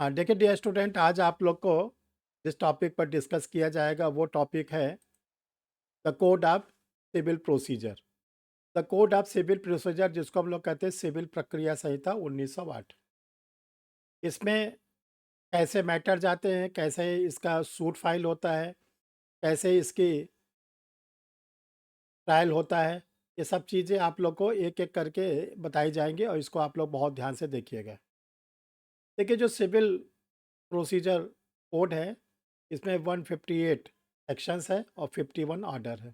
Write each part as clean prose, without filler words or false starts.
हाँ, देखिए dear student, आज आप लोग को जिस टॉपिक पर डिस्कस किया जाएगा वो टॉपिक है the code of civil procedure. The code of civil procedure, जिसको हम लोग कहते हैं सिविल प्रक्रिया संहिता 1908। इसमें कैसे मैटर जाते हैं, कैसे इसका सूट फाइल होता है, कैसे इसकी ट्रायल होता है, ये सब चीज़ें आप लोग को एक एक करके बताई जाएंगी और इसको आप लोग बहुत ध्यान से देखिएगा। देखिए, जो सिविल प्रोसीजर कोड है, इसमें 158 सेक्शंस है और 51 ऑर्डर है।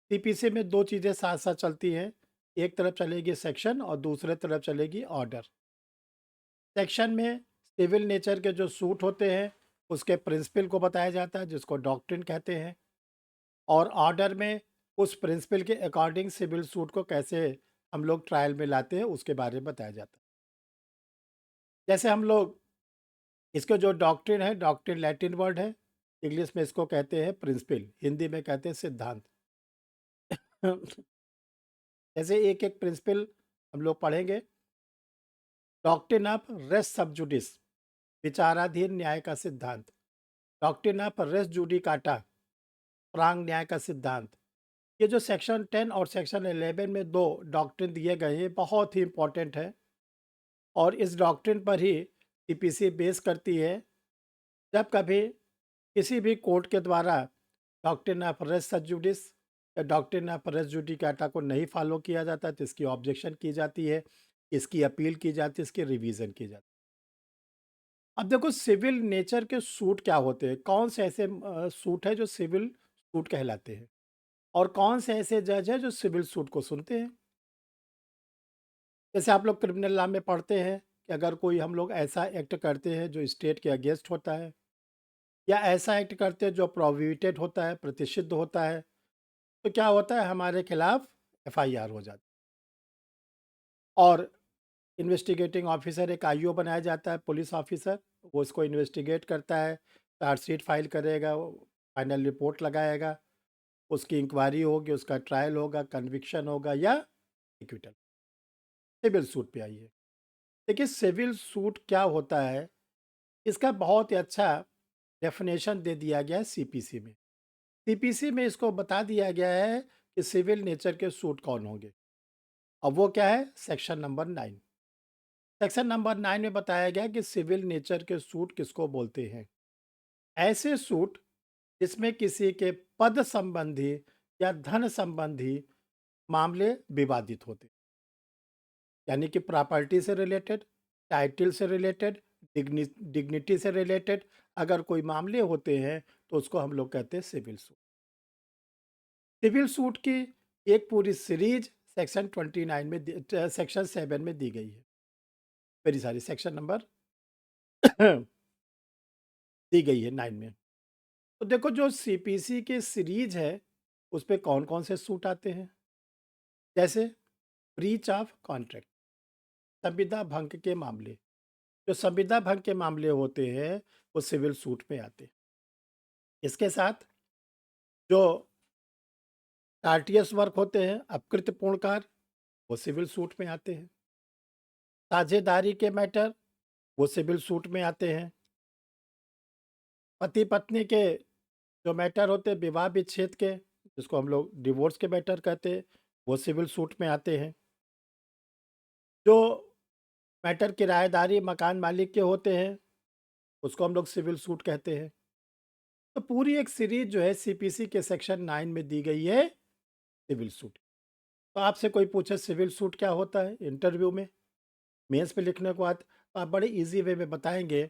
सीपीसी में 2 चीज़ें साथ-साथ चलती हैं, एक तरफ चलेगी सेक्शन और दूसरे तरफ चलेगी ऑर्डर। सेक्शन में सिविल नेचर के जो सूट होते हैं, उसके प्रिंसिपल को बताया जाता है, जिसको डॉक्ट्रिन कहते हैं, और ऑर्डर में उस प्रिंसिपल के अकॉर्डिंग सिविल सूट को कैसे हम लोग ट्रायल में लाते हैं, उसके बारे में बताया जाता है। जैसे हम लोग इसके जो डॉक्ट्रिन है, डॉक्ट्रिन लैटिन वर्ड है, इंग्लिश में इसको कहते हैं प्रिंसिपल, हिंदी में कहते हैं सिद्धांत। जैसे एक-एक प्रिंसिपल हम लोग पढ़ेंगे। डॉक्ट्रिन ऑफ रेस सब्जुडिस, विचाराधीन न्याय का सिद्धांत। डॉक्ट्रिन ऑफ रेस जुडिकाटा, प्रांग न्याय का सिद्धांत। ये जो सेक्शन 10 और सेक्शन 11 में 2 डॉक्ट्रिन दिए गए हैं, बहुत ही इंपॉर्टेंट है और इस डॉक्ट्रिन पर ही सीपीसी बेस करती है। जब कभी किसी भी कोर्ट के द्वारा डॉक्ट्रिन ऑफ रेस सब्जुडिस या डॉक्ट्रिन ऑफ रेस जुडिकाटा को नहीं फॉलो किया जाता, तो इसकी ऑब्जेक्शन की जाती है, इसकी अपील की जाती है, इसकी रिवीजन की जाती है। अब देखो, सिविल नेचर के सूट क्या होते हैं, कौन से ऐसे सूट है जो सिविल सूट कहलाते हैं और कौन से ऐसे जज है जो सिविल सूट को सुनते हैं। जैसे आप लोग क्रिमिनल लॉ में पढ़ते हैं कि अगर कोई हम लोग ऐसा एक्ट करते हैं जो स्टेट के अगेंस्ट होता है, या ऐसा एक्ट करते हैं जो प्रोहिबिटेड होता है, प्रतिषिद्ध होता है, तो क्या होता है, हमारे खिलाफ एफआईआर हो जाती है। और इन्वेस्टिगेटिंग ऑफिसर एक आईओ बनाया जाता है, पुलिस ऑफिसर, वो इसको इन्वेस्टिगेट करता है, चार्जशीट फाइल करेगा, फाइनल रिपोर्ट लगाएगा, उसकी इंक्वायरी होगी, उसका ट्रायल होगा, कन्विक्शन होगा या एक्विटल। सिविल सूट पे आइए। देखिए, सिविल सूट क्या होता है, इसका बहुत ही अच्छा डेफिनेशन दे दिया गया है सीपीसी में। सीपीसी में इसको बता दिया गया है कि सिविल नेचर के सूट कौन होंगे। अब वो क्या है, सेक्शन नंबर 9। सेक्शन नंबर 9 में बताया गया कि सिविल नेचर के सूट किसको बोलते हैं। ऐसे सूट जिसमें किसी के पद संबंधी या धन संबंधी मामले विवादित होते, यानी कि प्रॉपर्टी से रिलेटेड, टाइटल से रिलेटेड, डिग्निटी से रिलेटेड अगर कोई मामले होते हैं, तो उसको हम लोग कहते हैं सिविल सूट। सिविल सूट की एक पूरी सीरीज सेक्शन 29 में सेक्शन 7 में दी गई है। वेरी सारी सेक्शन नंबर दी गई है 9 में। तो देखो, जो सीपीसी की सीरीज है, उस पे कौन-कौन से सूट आते हैं। जैसे ब्रीच ऑफ कॉन्ट्रैक्ट, संविदा भंग के मामले। जो संविदा भंग के मामले होते हैं, वो सिविल सूट में आते हैं। इसके साथ जो आरटीएस वर्क होते हैं, अकृत्यपूर्ण कार्य, वो सिविल सूट में आते हैं। साझेदारी के मैटर, वो सिविल सूट में आते हैं। पति पत्नी के जो मैटर होते हैं, विवाह विच्छेद के, जिसको हम लोग डिवोर्स के मैटर कहते हैं, वो सिविल सूट में आते हैं। जो मैटर किराएदारी मकान मालिक के होते हैं, उसको हम लोग सिविल सूट कहते हैं। तो पूरी एक सीरीज जो है सीपीसी के सेक्शन 9 में दी गई है, सिविल सूट। तो आपसे कोई पूछे सिविल सूट क्या होता है इंटरव्यू में, मेंस पे लिखने को बाद, तो आप बड़े इजी वे में बताएंगे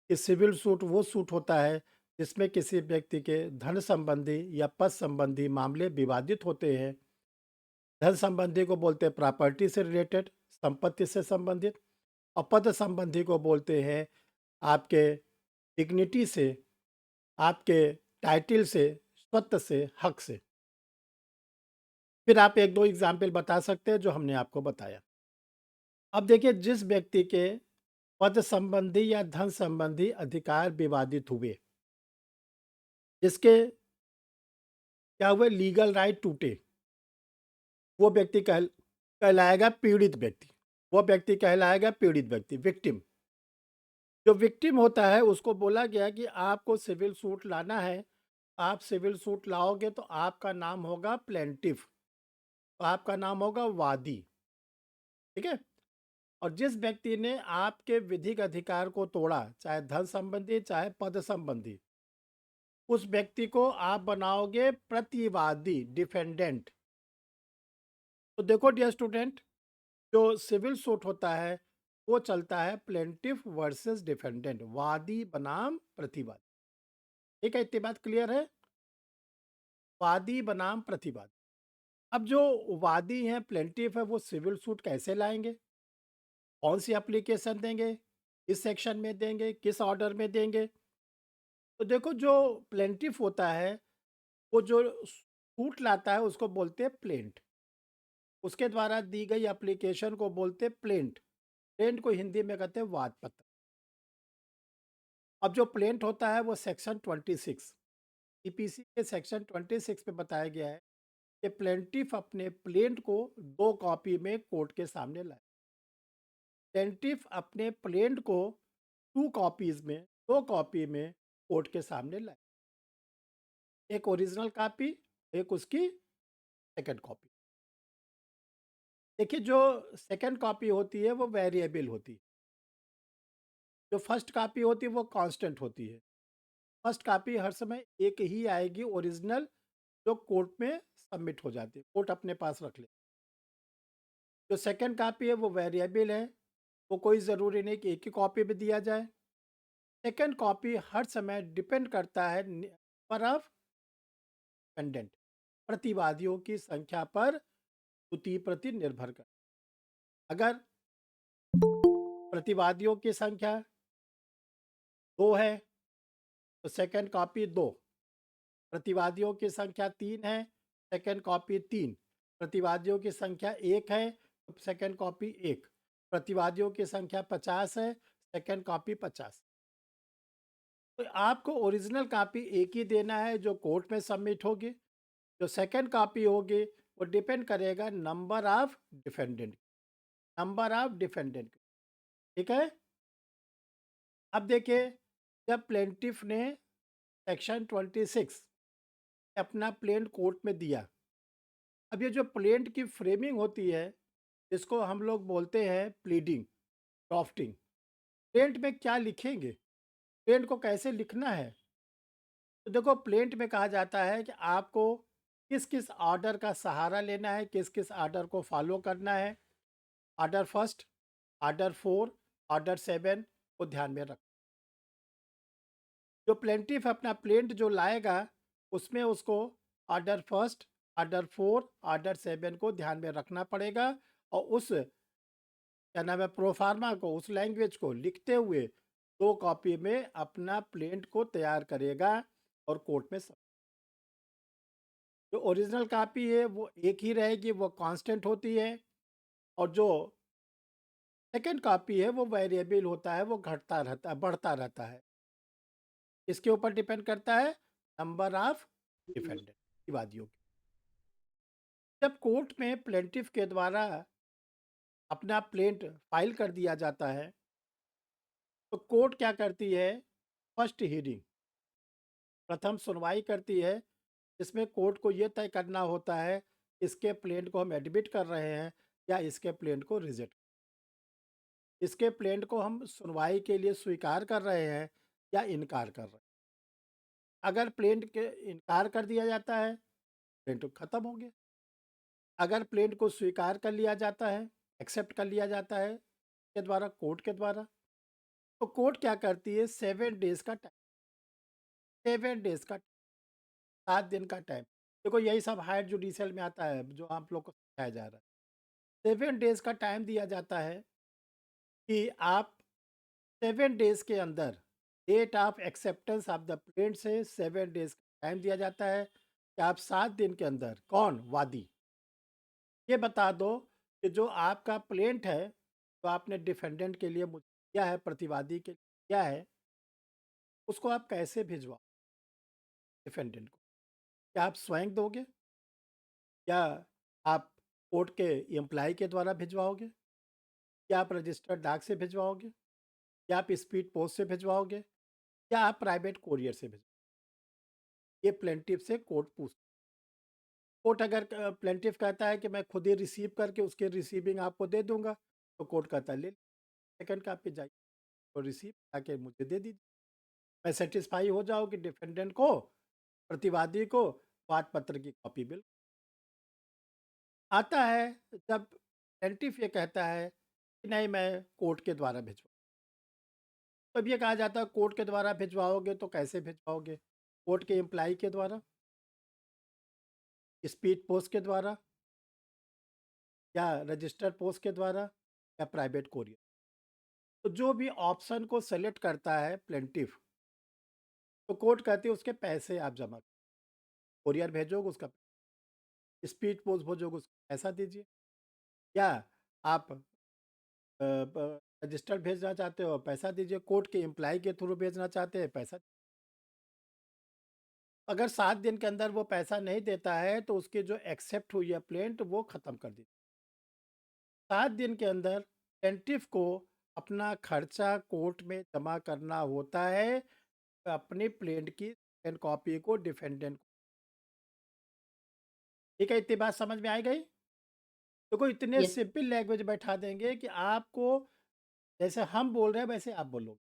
कि सिविल सूट वो सूट होता है जिसमें किसी व्यक्ति के धन संबंधी या पद संबंधी मामले विवादित होते हैं। धन संबंधी को बोलते हैं प्रॉपर्टी से रिलेटेड, संपत्ति से संबंधित, और पद संबंधी को बोलते हैं आपके डिग्निटी से, आपके टाइटल से, स्वत्व से, हक से। फिर आप एक दो एग्जाम्पल बता सकते हैं जो हमने आपको बताया। अब देखिए, जिस व्यक्ति के पद संबंधी या धन संबंधी अधिकार विवादित हुए, जिसके क्या हुए, लीगल राइट टूटे, वो व्यक्ति कहलाएगा पीड़ित व्यक्ति। वो व्यक्ति कहलाएगा पीड़ित व्यक्ति, विक्टिम। जो विक्टिम होता है उसको बोला गया कि आपको सिविल सूट लाना है, आप सिविल सूट लाओगे तो आपका नाम होगा प्लेंटिफ, तो आपका नाम होगा वादी, ठीक है? और जिस व्यक्ति ने आपके विधिक अधिकार को तोड़ा, चाहे धन संबंधी, चाहे पद संबंधी, उस व्यक्ति को आप बनाओगे प्रतिवादी, डिफेंडेंट। तो देखो डियर स्टूडेंट, जो सिविल सूट होता है वो चलता है प्लेंटिफ वर्सेस डिफेंडेंट, वादी बनाम प्रतिवादी। ठीक है, इतनी बात क्लियर है? वादी बनाम प्रतिवादी। अब जो वादी हैं, प्लेंटिफ है, वो सिविल सूट कैसे लाएंगे? कौन सी एप्लीकेशन देंगे? किस सेक्शन में देंगे? किस ऑर्डर में देंगे? तो देखो, जो प्लेंटिफ होता है वो जो सूट लाता है उसको बोलते हैं प्लेंट। उसके द्वारा दी गई एप्लीकेशन को बोलते हैं प्लेंट। प्लेंट को हिंदी में कहते हैं वाद पत्र। अब जो प्लेंट होता है वो सेक्शन 26 सीपीसी के सेक्शन 26 में बताया गया है कि प्लेंटिफ अपने प्लेंट को 2 कॉपी में कोर्ट के सामने लाए। प्लेंटिफ अपने प्लेंट को 2 कॉपीज़ में 2 कॉपी में कोर्ट के सामने लाए। एक ओरिजिनल कॉपी, एक उसकी सेकंड कॉपी। देखिए, जो सेकंड कॉपी होती है वो वेरिएबल होती है। जो फर्स्ट कॉपी होती है वो कांस्टेंट होती है। फर्स्ट कॉपी हर समय एक ही आएगी ओरिजिनल, जो कोर्ट में सबमिट हो जाती है, कोर्ट अपने पास रख ले। जो सेकंड कॉपी है वो वेरिएबल है, वो कोई ज़रूरी नहीं कि एक ही कॉपी में दिया जाए। सेकंड कॉपी हर समय डिपेंड करता है नंबर ऑफ पेंडेंट, प्रतिवादियों की संख्या पर द्वितीय प्रति निर्भर कर। अगर प्रतिवादियों की संख्या 2 है तो सेकंड कॉपी 2, प्रतिवादियों की संख्या 3 है, सेकंड कॉपी 3, प्रतिवादियों की संख्या 1 है, तो सेकंड कॉपी 1, प्रतिवादियों की संख्या 50 है, सेकंड कॉपी 50। तो आपको ओरिजिनल कॉपी एक ही देना है जो कोर्ट में सबमिट होगी। जो सेकंड कॉपी होगी वो डिपेंड करेगा नंबर ऑफ डिफेंडेंट, ठीक है? अब देखिए, जब प्लेंटिफ ने सेक्शन 26 अपना प्लेंट कोर्ट में दिया, अब ये जो प्लेंट की फ्रेमिंग होती है इसको हम लोग बोलते हैं प्लीडिंग, ड्राफ्टिंग। प्लेंट में क्या लिखेंगे, प्लेंट को कैसे लिखना है? तो देखो, प्लेंट में कहा जाता है कि आपको किस किस ऑर्डर का सहारा लेना है, किस किस ऑर्डर को फॉलो करना है। ऑर्डर फर्स्ट, ऑर्डर 4, ऑर्डर 7 को ध्यान में रख। जो प्लेंटिफ अपना प्लेंट जो लाएगा उसमें उसको ऑर्डर फर्स्ट, ऑर्डर 4, ऑर्डर 7 को ध्यान में रखना पड़ेगा, और उस क्या नाम है प्रोफार्मा को, उस लैंग्वेज को लिखते हुए 2 कॉपी में अपना प्लेंट को तैयार करेगा और कोर्ट में सब। जो ओरिजिनल कॉपी है वो एक ही रहेगी, वो कांस्टेंट होती है, और जो सेकंड कॉपी है वो वेरिएबल होता है, वो घटता रहता है, बढ़ता रहता है। इसके ऊपर डिपेंड करता है नंबर ऑफ डिफेंडेंट, विवादियों की। जब कोर्ट में प्लेंटिफ के द्वारा अपना प्लेंट फाइल कर दिया जाता है तो कोर्ट क्या करती है? फर्स्ट हियरिंग, प्रथम सुनवाई करती है, जिसमें कोर्ट को ये तय करना होता है इसके प्लेंट को हम एडमिट कर रहे हैं या इसके प्लेंट को रिजेक्ट, इसके प्लेंट को हम सुनवाई के लिए स्वीकार कर रहे हैं या इनकार कर रहे हैं। अगर प्लेंट के इनकार कर दिया जाता है, प्लेंट खत्म हो गया। अगर प्लेंट को स्वीकार कर लिया जाता है, एक्सेप्ट कर लिया जाता है के द्वारा, कोर्ट के द्वारा, तो कोर्ट क्या करती है? 7 डेज का टाइम, 7 डेज का, 7 दिन का टाइम। देखो, यही सब हायर जुडिशियल में आता है जो आप लोग को सिखाया जा रहा है। 7 डेज का टाइम दिया जाता है कि आप 7 डेज के अंदर, date of acceptance of the plaint से 7 डेज का टाइम दिया जाता है कि आप 7 दिन के अंदर, कौन? वादी, ये बता दो कि जो आपका प्लेंट है, तो आपने डिफेंडेंट के लिए मुझे दिया है, प्रतिवादी के लिए दिया है, उसको आप कैसे भिजवाओ डिफेंडेंट को? क्या आप स्वयं दोगे या आप कोर्ट के एम्प्लॉय के द्वारा भिजवाओगे या आप रजिस्टर्ड डाक से भिजवाओगे? या आप स्पीड पोस्ट से भिजवाओगे या आप प्राइवेट कोरियर से भिजवाओगे। ये प्लेंटिफ से कोर्ट पूछ कोर्ट अगर प्लेंटिफ कहता है कि मैं खुद ही रिसीव करके उसके रिसीविंग आपको दे दूंगा, तो कोर्ट कहता है ले सेकंड कॉपी जाइए तो रिसीव आके मुझे दे दीजिए। मैं सेटिस्फाई हो जाऊँ कि डिफेंडेंट को, प्रतिवादी को वाद पत्र की कॉपी मिल आता है। जब प्लेंटिफ ये कहता है कि नहीं मैं कोर्ट के द्वारा भिजवा, तब ये कहा जाता है कोर्ट के द्वारा भिजवाओगे तो कैसे भिजवाओगे? कोर्ट के एम्प्लाई के द्वारा, स्पीड पोस्ट के द्वारा या रजिस्टर्ड पोस्ट के द्वारा या प्राइवेट कोरियर। तो जो भी ऑप्शन को सेलेक्ट करता है प्लेंटिफ, तो कोर्ट कहती है उसके पैसे आप जमा कोरियर भेजोगे उसका, स्पीड पोस्ट भेजोगे उसका पैसा दीजिए, या आप रजिस्टर्ड भेजना चाहते हो पैसा दीजिए, कोर्ट के एम्प्लाई के थ्रू भेजना चाहते हैं पैसा। अगर 7 दिन के अंदर वो पैसा नहीं देता है तो उसकी जो एक्सेप्ट हुई है प्लेंट वो ख़त्म कर दी। 7 दिन के अंदर प्लेंटिफ को अपना खर्चा कोर्ट में जमा करना होता है, अपनी प्लेंट की सेकंड कॉपी को डिफेंडेंट को। ठीक है, इतनी बात समझ में आ गई? देखो इतने यस। सिंपल लैंग्वेज बैठा देंगे कि आपको जैसे हम बोल रहे हैं वैसे आप बोलोगे।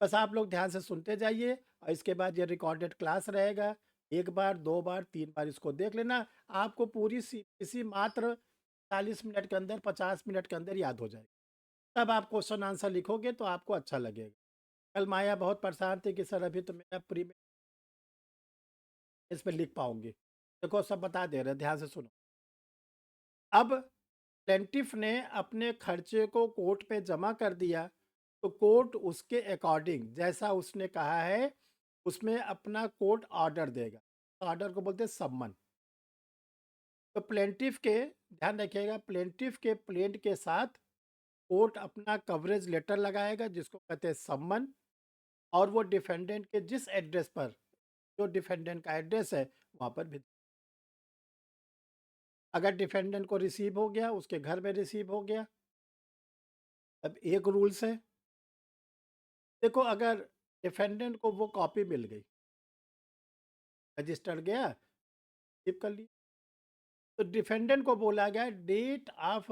बस आप लोग ध्यान से सुनते जाइए और इसके बाद ये रिकॉर्डेड क्लास रहेगा। 1 बार, 2 बार, 3 बार इसको देख लेना। आपको पूरी इसी मात्र 40 मिनट के अंदर, 50 मिनट के अंदर याद हो जाएगा। तब आप क्वेश्चन आंसर लिखोगे तो आपको अच्छा लगेगा। कल माया बहुत परेशान थी कि सर अभी तो मेरा प्री में इसमें लिख पाऊंगी। देखो सब बता दे रहे हैं, ध्यान से सुनो। अब प्लेंटिफ ने अपने खर्चे को कोर्ट पे जमा कर दिया, तो कोर्ट उसके अकॉर्डिंग जैसा उसने कहा है उसमें अपना कोर्ट ऑर्डर देगा। ऑर्डर को बोलते हैं सम्मन। तो प्लेंटिफ के, ध्यान रखिएगा, प्लेंटिफ के प्लेंट के साथ कोर्ट अपना कवरेज लेटर लगाएगा जिसको कहते हैं सम्मन, और वो डिफेंडेंट के जिस एड्रेस पर, जो डिफेंडेंट का एड्रेस है वहाँ पर भेज। अगर डिफेंडेंट को रिसीव हो गया, उसके घर में रिसीव हो गया, अब एक रूल्स है। देखो अगर डिफेंडेंट को वो कॉपी मिल गई, रजिस्टर्ड गया, रिसीव कर ली, तो डिफेंडेंट को बोला गया डेट ऑफ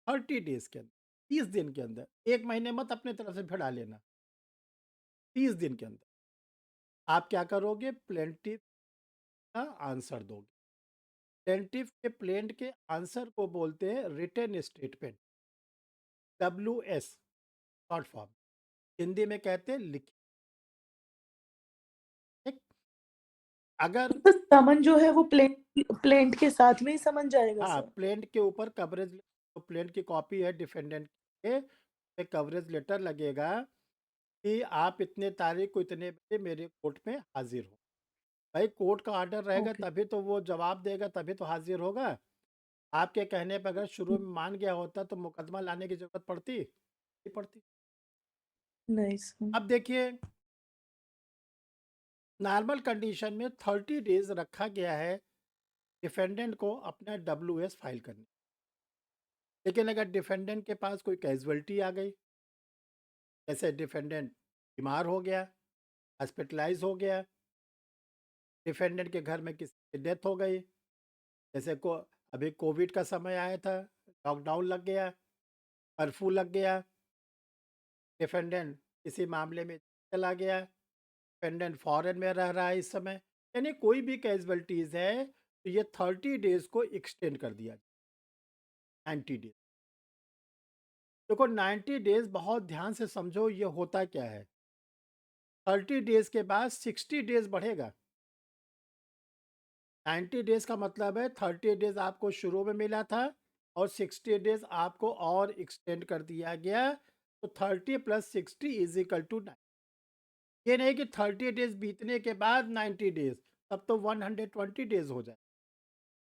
30 डेज के अंदर, 30 दिन के अंदर, 1 महीने मत अपने तरफ से भिड़ा लेना, 30 दिन के अंदर आप क्या करोगे, प्लेंटिफ का आंसर दोगे। प्लेंटिफ के प्लेंट के आंसर को बोलते हैं written statement, WS short form, Hindi में कहते हैं लिखित। ठीक? अगर तो समन जो है वो प्लेंट के साथ में ही समन जाएगा हाँ, सर? प्लेंट के ऊपर कवरेज, तो प्लेंट की कॉपी है डिफेंडेंट के, पे कवरेज लेटर लगेगा कि आप इतने तारीख को इतने बजे मेरे कोर्ट में हाजिर हो। भाई कोर्ट का ऑर्डर रहेगा ओके। तभी तो वो जवाब देगा, तभी तो हाजिर होगा। आपके कहने पर अगर शुरू में मान गया होता तो मुकदमा लाने की जरूरत पड़ती नहीं पड़ती। नाइस। अब देखिए, नॉर्मल कंडीशन में 30 डेज रखा गया है डिफेंडेंट को अपना WS फाइल करने। लेकिन अगर डिफेंडेंट के पास कोई कैजुअलिटी आ गई, जैसे डिफेंडेंट बीमार हो गया, हॉस्पिटलाइज हो गया, डिफेंडेंट के घर में किसी की डेथ हो गई, जैसे को अभी कोविड का समय आया था, लॉकडाउन लग गया, कर्फ्यू लग गया, डिफेंडेंट किसी मामले में चला गया, डिफेंडेंट फॉरेन में रह रहा है इस समय, यानी कोई भी कैजुअलिटीज़ है तो ये 30 डेज को एक्सटेंड कर दिया, 90 डेज। देखो 90 डेज बहुत ध्यान से समझो ये होता क्या है। 30 डेज के बाद 60 डेज बढ़ेगा। 90 डेज का मतलब है 30 डेज आपको शुरू में मिला था और 60 डेज आपको और एक्सटेंड कर दिया गया, तो 30 + 60 = 9। ये नहीं कि 30 डेज बीतने के बाद 90 डेज, तब तो 120 डेज हो जाए।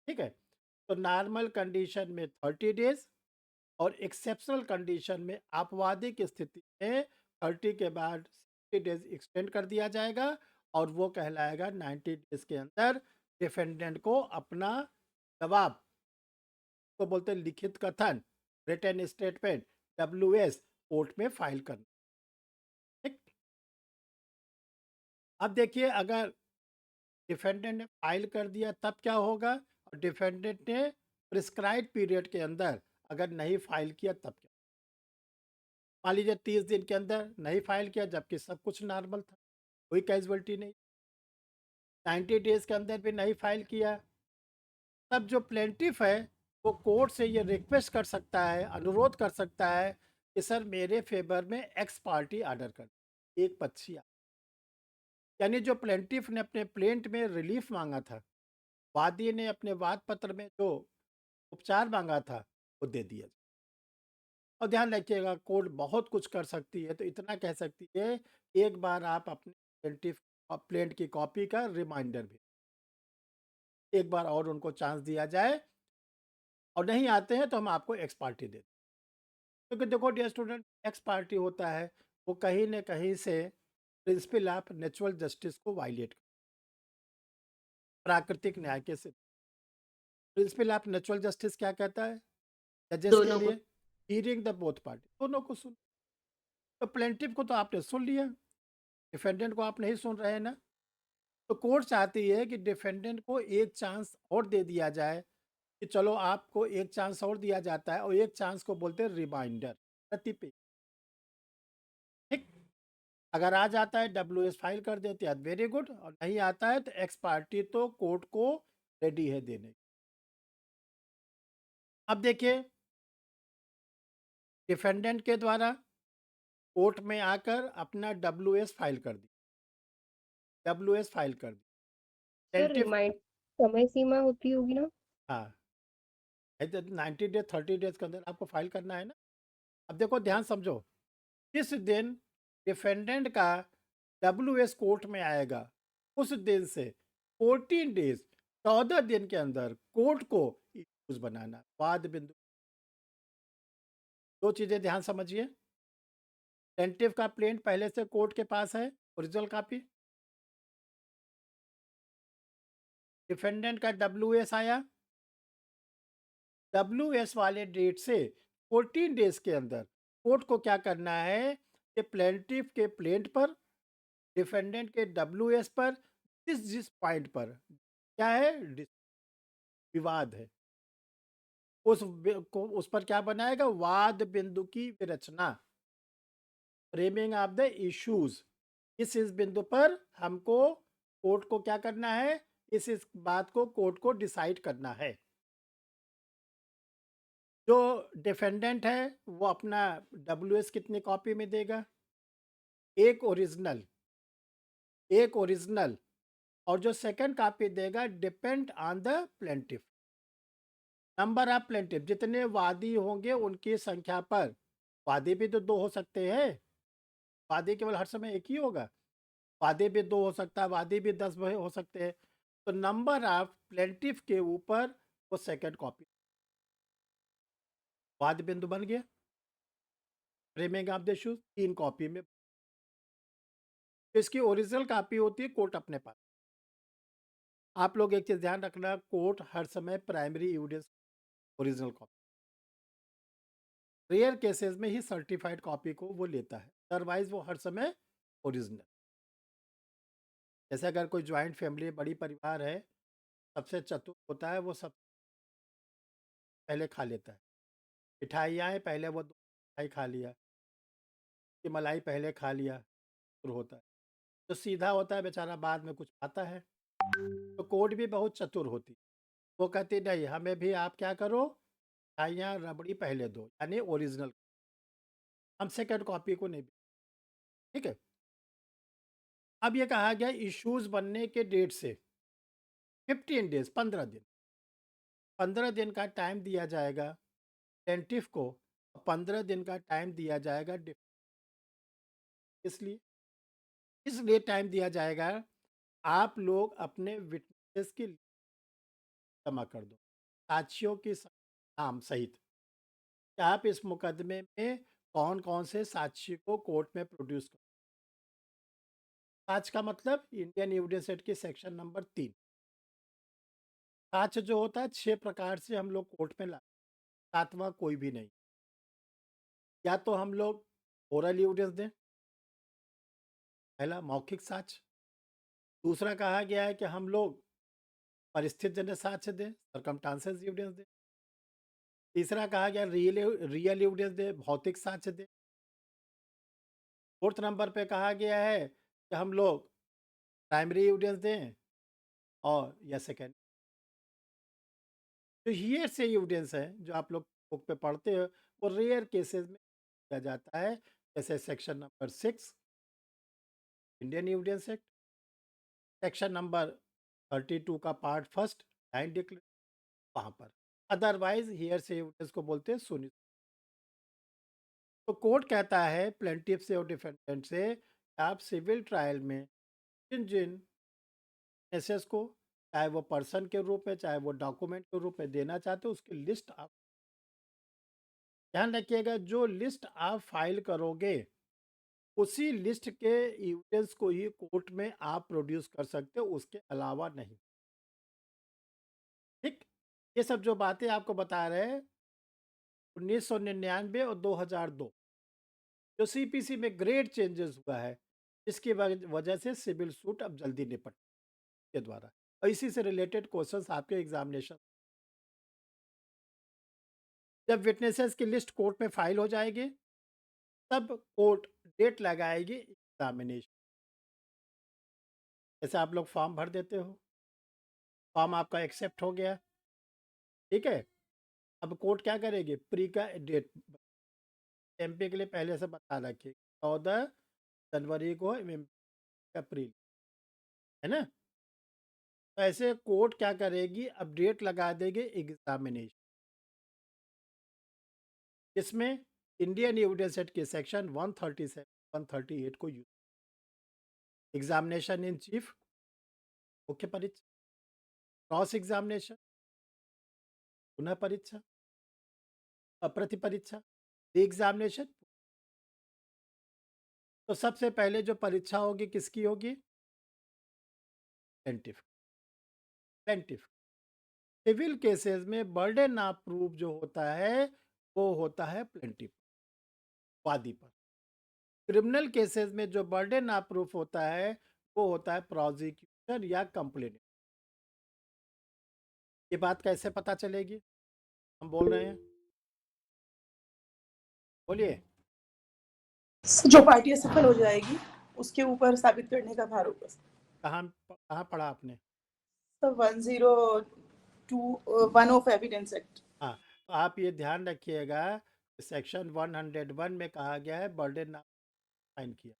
ठीक है, तो नॉर्मल कंडीशन में 30 डेज और एक्सेप्शनल कंडीशन में अपवादी की स्थिति में 30 के बाद 60 डेज एक्सटेंड कर दिया जाएगा, और वो कहलाएगा 90 डेज के अंदर डिफेंडेंट को अपना जवाब, को बोलते हैं लिखित कथन, रिटन स्टेटमेंट, डब्ल्यूएस कोर्ट में फाइल करना। ठीक। अब देखिए, अगर डिफेंडेंट ने फाइल कर दिया तब क्या होगा, और डिफेंडेंट ने प्रिस्क्राइब पीरियड के अंदर अगर नहीं फाइल किया तब क्या। मान लीजिए 30 दिन के अंदर नहीं फाइल किया जबकि सब कुछ नॉर्मल था, कोई कैजुअल्टी नहीं। 90 डेज के अंदर भी नहीं फाइल किया, तब जो प्लेंटिफ है वो कोर्ट से ये रिक्वेस्ट कर सकता है, अनुरोध कर सकता है कि सर मेरे फेवर में एक्स पार्टी ऑर्डर कर, एक पक्षी। यानी जो प्लेंटिफ ने अपने प्लेंट में रिलीफ मांगा था, वादी ने अपने वाद पत्र में जो उपचार मांगा था वो दे दिया। और ध्यान रखिएगा, कोर्ट बहुत कुछ कर सकती है, तो इतना कह सकती है, एक बार आप अपने प्लेंटिफ प्लेंट की कॉपी का रिमाइंडर भी, एक बार और उनको चांस दिया जाए, और नहीं आते हैं तो हम आपको एक्स पार्टी दे दें। क्योंकि देखो डियर स्टूडेंट, एक्स पार्टी होता है वो कहीं न कहीं से प्रिंसिपल ऑफ नेचुरल जस्टिस को वायलेट, प्राकृतिक न्याय के सिद्ध। प्रिंसिपल ऑफ नेचुरल जस्टिस क्या कहता है जजेस के दोनों को। लिए? हियरिंग द बोथ पार्टी, दोनों को सुन। तो प्लेंटिफ को तो आपने सुन लिया, डिफेंडेंट को आप नहीं सुन रहे हैं ना। तो कोर्ट चाहती है कि डिफेंडेंट को एक चांस और दे दिया जाए, कि चलो आपको एक चांस और दिया जाता है, और एक चांस को बोलते हैं रिमाइंडर, प्रति। ठीक। अगर आ जाता है डब्ल्यूएस फाइल कर देते हैं, वेरी गुड, और नहीं आता है तो एक्स पार्टी तो कोर्ट को रेडी है देने की। अब देखिए, डिफेंडेंट के द्वारा कोर्ट में आकर अपना डब्ल्यूएस फाइल कर दी, डब्ल्यूएस फाइल कर दी, सर प्लेंटिफ। रिमाइंड समय सीमा होती होगी ना? हाँ, 90 डेज 30 डेज के अंदर आपको फाइल करना है ना। अब देखो ध्यान समझो, जिस दिन डिफेंडेंट का डब्ल्यूएस कोर्ट में आएगा, उस दिन से 14 डेज, 14 दिन के अंदर कोर्ट को इश्यूज बनाना, वाद बिंदु। दो चीजें ध्यान समझिए, प्लेंटिफ का प्लेंट पहले से कोर्ट के पास है, ओरिजिनल कॉपी। डिफेंडेंट का डब्ल्यूएस आया, डब्ल्यूएस वाले डेट से 14 डेज के अंदर कोर्ट को क्या करना है कि प्लेंटिफ के प्लेंट पर, डिफेंडेंट के डब्ल्यूएस पर, जिस जिस पॉइंट पर क्या है विवाद है, उस पर क्या बनाएगा, वाद बिंदु की विरचना, फ्रेमिंग ऑफ द इश्यूज। इस बिंदु पर हमको कोर्ट को क्या करना है, इस बात को कोर्ट को डिसाइड करना है। जो डिफेंडेंट है वो अपना डब्ल्यूएस कितनी कॉपी में देगा, एक ओरिजिनल, एक ओरिजिनल, और जो सेकंड कॉपी देगा depend on the plaintiff, number of plaintiff, जितने वादी होंगे उनकी संख्या पर। वादी भी तो दो हो सकते हैं, वादी केवल हर समय एक ही होगा, वादी भी दो हो सकता है, वादी भी 10 हो सकते हैं। तो नंबर ऑफ प्लेंटिफ के ऊपर वो सेकंड कॉपी, वाद बिंदु बन गया, framing of the issues 3 copy में। तो इसकी ओरिजिनल कॉपी होती है कोर्ट अपने पास। आप लोग एक चीज ध्यान रखना, कोर्ट हर समय primary evidence original copy, rare cases में ही सर्टिफाइड कॉपी को वो लेता है, अदरवाइज वो हर समय ओरिजिनल। जैसे अगर कोई ज्वाइंट फैमिली, बड़ी परिवार है, सबसे चतुर होता है वो सब पहले खा लेता है। मिठाइयाँ हैं, पहले वो 2 मिठाई खा लिया, कि मलाई पहले खा लिया, शुरू होता है। तो सीधा होता है बेचारा, बाद में कुछ आता है। तो कोर्ट भी बहुत चतुर होती, वो कहती नहीं, हमें भी आप क्या करो, मिठाइयाँ रबड़ी पहले दो, यानी ओरिजिनल, हम सेकंड कॉपी को नहीं। ठीक है। अब ये कहा गया इश्यूज बनने के डेट से 15 डेज, 15 दिन, 15 दिन का टाइम दिया जाएगा प्लेंटिफ को, 15 दिन का टाइम दिया जाएगा इसलिए इसलिए टाइम दिया जाएगा, आप लोग अपने विटनेसेस की जमा कर दो, साक्षियों की नाम सहित, कि आप इस मुकदमे में कौन कौन से साक्षी को कोर्ट में प्रोड्यूस कर। साक्ष्य का मतलब इंडियन एविडेंस एक्ट की सेक्शन नंबर 3, साक्ष्य जो होता है 6 प्रकार से हम लोग कोर्ट में ला, सातवां कोई भी नहीं। या तो हम लोग ओरल एविडेंस दें, पहला मौखिक साक्ष्य। दूसरा कहा गया है कि हम लोग परिस्थितिजन्य साक्ष्य दें, सर्कमस्टांसेस एविडेंस दें। तीसरा कहा गया रियल रियल एविडेंस दें, भौतिक साक्ष्य दें। फोर्थ नंबर पे कहा गया है कि हम लोग प्राइमरी एविडेंस दें और या सेकेंड। जो हियर से एविडेंस है जो आप लोग बुक पे पढ़ते हो वो रेयर केसेस में किया जाता है, जैसे section number 6 Indian evidence act, section number 32 का पार्ट फर्स्ट लाइन डिक्लेयर, वहाँ पर। अदरवाइज हियर से एविडेंस को बोलते हैं सुनी। तो कोर्ट कहता है प्लेंटिफ से और डिफेंडेंट से कि आप सिविल ट्रायल में जिन जिन केसेस को चाहे वो पर्सन के रूप में चाहे वो डॉक्यूमेंट के रूप में देना चाहते हो उसकी लिस्ट आप ध्यान रखिएगा। जो लिस्ट आप फाइल करोगे उसी लिस्ट के एविडेंस को ही कोर्ट में आप प्रोड्यूस कर सकते हो, उसके अलावा नहीं। ठीक, ये सब जो बातें आपको बता रहे हैं 1999 और 2002 जो सीपीसी में ग्रेट चेंजेस हुआ है, इसकी वजह से सिविल सूट अब जल्दी निपट के द्वारा, और इसी से रिलेटेड क्वेश्चंस आपके एग्जामिनेशन। जब विटनेसेस की लिस्ट कोर्ट में फाइल हो जाएगी तब कोर्ट डेट लगाएगी एग्जामिनेशन। जैसे आप लोग फॉर्म भर देते हो, फॉर्म आपका एक्सेप्ट हो गया, ठीक है। अब कोर्ट क्या करेगी, प्री का डेट एमपी के लिए पहले से बता रखिए 14 जनवरी को अप्रैल, है ना। तो ऐसे कोर्ट क्या करेगी, अपडेट लगा देगी एग्जामिनेशन, इसमें इंडियन एविडेंस एक्ट के सेक्शन 137 138 को यूज। एग्जामिनेशन इन चीफ, मुख्य परीक्षा, क्रॉस एग्जामिनेशन, पुनः परीक्षा, अप्रति परीक्षा, एग्जामिनेशन। तो सबसे पहले जो परीक्षा होगी किसकी होगी, प्लेंटिफ। प्लेंटिफ सिविल केसेस में बर्डन ऑफ प्रूफ जो होता है वो होता है प्लेंटिफ, वादी पर। क्रिमिनल केसेस में जो बर्डन ऑफ प्रूफ होता है वो होता है प्रोसिक्यूशन या कंप्लेनेंट। ये बात कैसे पता चलेगी, हम बोल रहे हैं, बोलिए। जो पार्टी असफल हो जाएगी उसके ऊपर साबित करने का भार होगा। कहाँ कहाँ पढ़ा आपने। तो 102(1) ऑफ एविडेंस एक्ट। हाँ, तो आप ये ध्यान रखिएगा सेक्शन 101 में कहा गया है बर्डन साइन किया।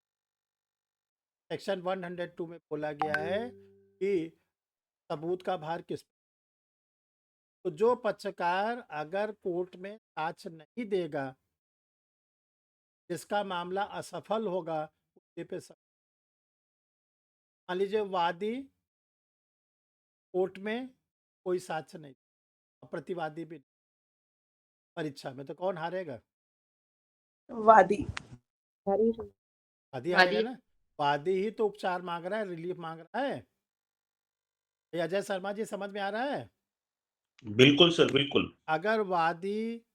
सेक्शन 102 में बोला गया है कि सबूत का भार किस। तो जो पक्षकार अगर कोर्ट में साक्ष्य नहीं देगा, जिसका मामला असफल होगा, उसके पे मान लीजिए वादी कोर्ट में कोई साक्ष्य नहीं और प्रतिवादी भी नहीं, परीक्षा में तो कौन हारेगा, वादी। वादी हारेगा ना। वादी ही तो उपचार मांग रहा है, रिलीफ मांग रहा है। ये अजय शर्मा जी समझ में आ रहा है। बिल्कुल सर, बिल्कुल। अगर वादी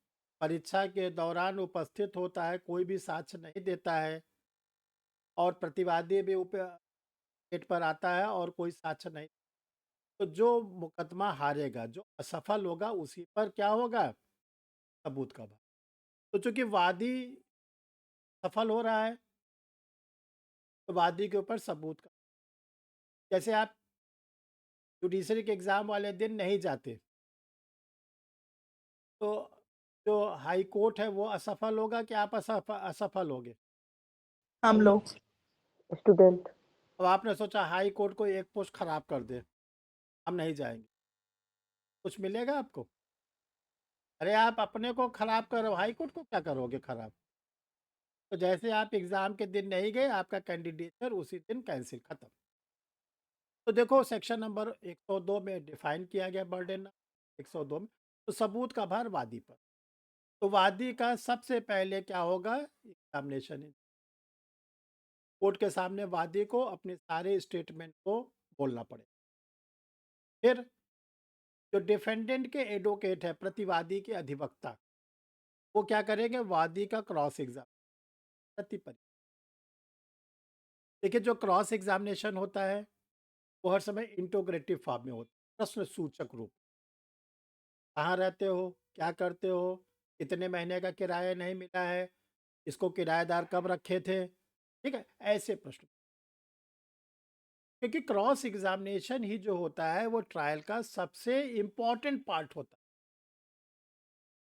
परीक्षा के दौरान उपस्थित होता है, कोई भी साक्ष्य नहीं देता है और प्रतिवादी भी डेट पर आता है और कोई साक्ष्य नहीं, तो जो मुकदमा हारेगा, जो असफल होगा, उसी पर क्या होगा, सबूत का भार। तो चूंकि वादी सफल हो रहा है तो वादी के ऊपर सबूत का, जैसे आप जुडिशरी के एग्जाम वाले दिन नहीं जाते तो जो हाई कोर्ट है वो असफल होगा कि आप असफल होगे। हम लोग स्टूडेंट। अब आपने सोचा हाई कोर्ट को एक पोस्ट खराब कर दे, हम नहीं जाएंगे, कुछ मिलेगा आपको। अरे आप अपने को खराब करो, हाई कोर्ट को क्या करोगे खराब। तो जैसे आप एग्जाम के दिन नहीं गए, आपका कैंडिडेचर उसी दिन कैंसिल, खत्म। तो देखो सेक्शन नंबर 102 में डिफाइन किया गया बर्डन 102 में, तो सबूत का भार वादी पर। तो वादी का सबसे पहले क्या होगा, एग्जामिनेशन। कोर्ट के सामने वादी को अपने सारे स्टेटमेंट को बोलना पड़े। फिर जो डिफेंडेंट के एडवोकेट है, प्रतिवादी के अधिवक्ता, वो क्या करेंगे, वादी का क्रॉस एग्जाम, प्रति परीक्षा। देखिए जो क्रॉस एग्जामिनेशन होता है वो हर समय इंटोग्रेटिव फॉर्म में होता है, प्रश्न सूचक रूप। कहाँ रहते हो, क्या करते हो, कितने महीने का किराया नहीं मिला है, इसको किराएदार कब रखे थे, ठीक है, ऐसे प्रश्न। क्योंकि क्रॉस एग्जामिनेशन ही जो होता है वो ट्रायल का सबसे इम्पॉर्टेंट पार्ट होता है।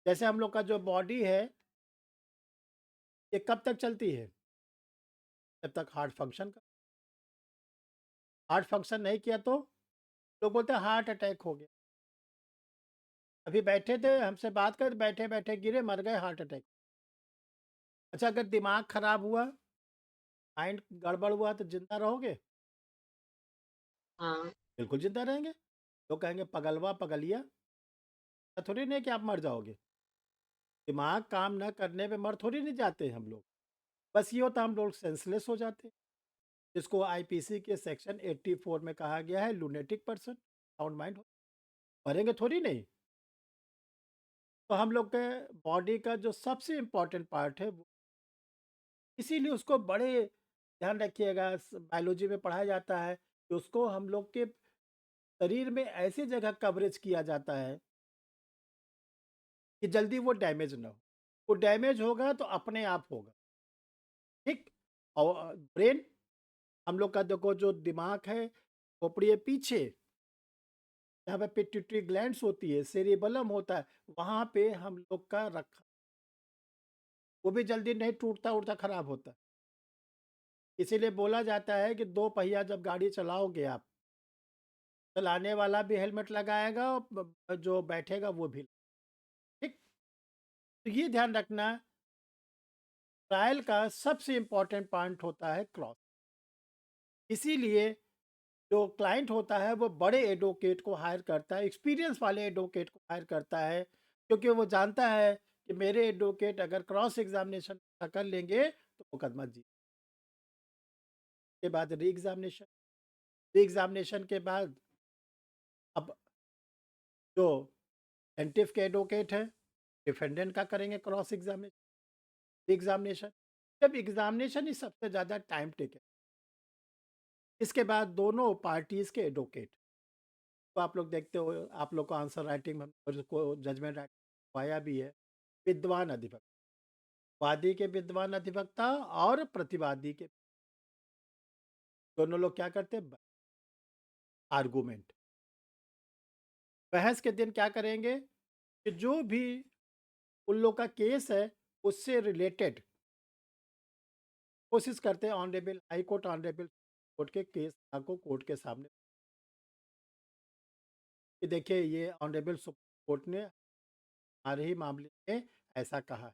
जैसे हम लोग का जो बॉडी है ये कब तक चलती है, जब तक हार्ट फंक्शन नहीं किया तो लोग बोलते हैं हार्ट अटैक हो गया। अभी बैठे थे हमसे बात कर, बैठे बैठे गिरे, मर गए, हार्ट अटैक। अच्छा अगर दिमाग खराब हुआ, माइंड गड़बड़ हुआ तो जिंदा रहोगे? हाँ। बिल्कुल जिंदा रहेंगे। लोग कहेंगे पगलवा पगलिया, ऐसा थोड़ी नहीं कि आप मर जाओगे। दिमाग काम न करने पे मर थोड़ी नहीं जाते हम लोग। बस ये होता हम लोग सेंसलेस हो जाते हैं, जिसको आईपीसी के सेक्शन 84 में कहा गया है लूनेटिक पर्सन, साउंड माइंड। मरेंगे थोड़ी नहीं। तो हम लोग के बॉडी का जो सबसे इम्पोर्टेंट पार्ट है वो, इसीलिए उसको बड़े ध्यान रखिएगा। बायोलॉजी में पढ़ाया जाता है कि उसको हम लोग के शरीर में ऐसी जगह कवरेज किया जाता है कि जल्दी वो डैमेज ना हो। वो डैमेज होगा तो अपने आप होगा, ठीक। और ब्रेन, हम लोग का देखो जो दिमाग है खोपड़ी है पीछे, जहाँ पे पिट्यूटरी ग्लैंड्स होती है, सेरिबलम होता है, वहाँ पे हम लोग का रखा, वो भी जल्दी नहीं टूटता उड़ता, खराब होता है। इसीलिए बोला जाता है कि दो पहिया जब गाड़ी चलाओगे आप, चलाने वाला भी हेलमेट लगाएगा और जो बैठेगा वो भी, ठीक। तो ये ध्यान रखना, ट्रायल का सबसे इम्पोर्टेंट पॉइंट होता है क्रॉस। इसीलिए जो क्लाइंट होता है वो बड़े एडवोकेट को हायर करता है, एक्सपीरियंस वाले एडवोकेट को हायर करता है, क्योंकि वो जानता है कि मेरे एडवोकेट अगर क्रॉस एग्जामिनेशन कर लेंगे तो मुकदमा जीत। के बाद री एग्जामिनेशन के बाद अब जो प्लेंटिफ के एडवोकेट है डिफेंडेंट का करेंगे क्रॉस एग्जामिनेशन। जब एग्जामिनेशन ही सबसे ज़्यादा टाइम टेक है, इसके बाद दोनों पार्टीज के एडवोकेट, तो आप लोग देखते हो, आप लोग को आंसर राइटिंग में और उसको जजमेंट राइटिंग आया भी है, विद्वान अधिवक्ता, वादी के विद्वान अधिवक्ता और प्रतिवादी के, दोनों लोग क्या करते हैं, आर्गूमेंट। बहस के दिन क्या करेंगे कि जो भी उन लोग का केस है उससे रिलेटेड कोशिश करते हैं honourable high court, honourable court के केस को कोर्ट के सामने कि देखिए ये ऑनरेबल सुप्रीम कोर्ट ने हमारे ही मामले में ऐसा कहा है।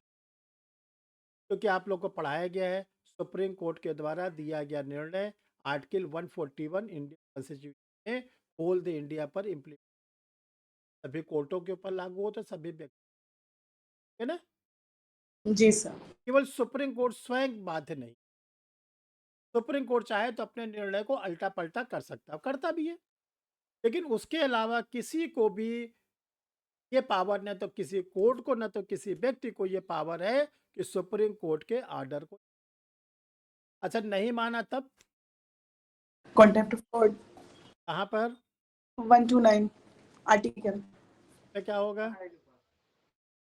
क्योंकि आप लोग को पढ़ाया गया है सुप्रीम कोर्ट के द्वारा दिया गया निर्णय आर्टिकल 141 इंडियन कॉन्स्टिट्यूशन में होल द इंडिया पर इम्प्लीमेंट, सभी कोर्टों के ऊपर लागू होता है, सभी व्यक्ति, है ना। जी सर। केवल सुप्रीम कोर्ट स्वयं बाध्य नहीं, सुप्रीम कोर्ट चाहे तो अपने निर्णय को अल्टा पल्टा कर सकता है, करता भी है, लेकिन उसके अलावा किसी को भी ये पावर, न तो किसी कोर्ट को न तो किसी व्यक्ति को ये पावर है कि सुप्रीम कोर्ट के ऑर्डर को, अच्छा नहीं माना तब कॉन्टेम्प्ट ऑफ कोर्ट कहाँ पर 129 आर्टिकल पे क्या होगा,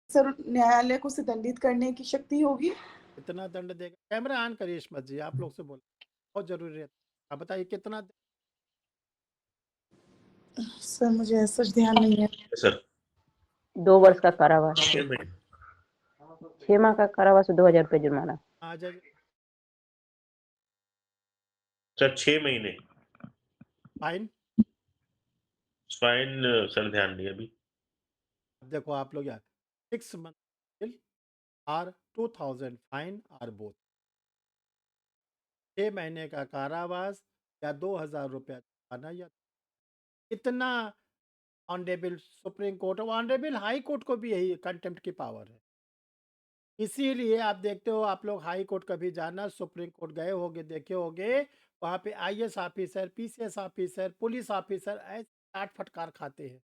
सर, न्यायालय को उसे दंडित करने की शक्ति होगी। कितना दंड देगा। कैमरा ऑन करिए इस्मत जी, आप लोग से बोल, बहुत जरूरी है। आप बताइए कितना सर मुझे सच ध्यान नहीं है। सर 2 वर्ष का कारावास, 6 महीने 6 माह का कारावास, 2,000 रुपये जुर्माना। आ जाए सर 6 महीने फाइन। फाइन सर ध्यान नहीं अभी। देखो आप लोग यार 6 मंथ और 2000 फाइन और बोथ, 6 महीने का कारावास या 2000 रुपया जुर्माना, या इतना ऑनरेबल सुप्रीम कोर्ट और ऑनरेबल हाई कोर्ट को भी यही कंटेम्प्ट की पावर है। इसीलिए आप देखते हो, आप लोग हाई कोर्ट कभी जाना, सुप्रीम कोर्ट गए होगे, देखे होगे, वहाँ पे IAS officer, PCS officer, police officer ऐसे डांट फटकार खाते हैं।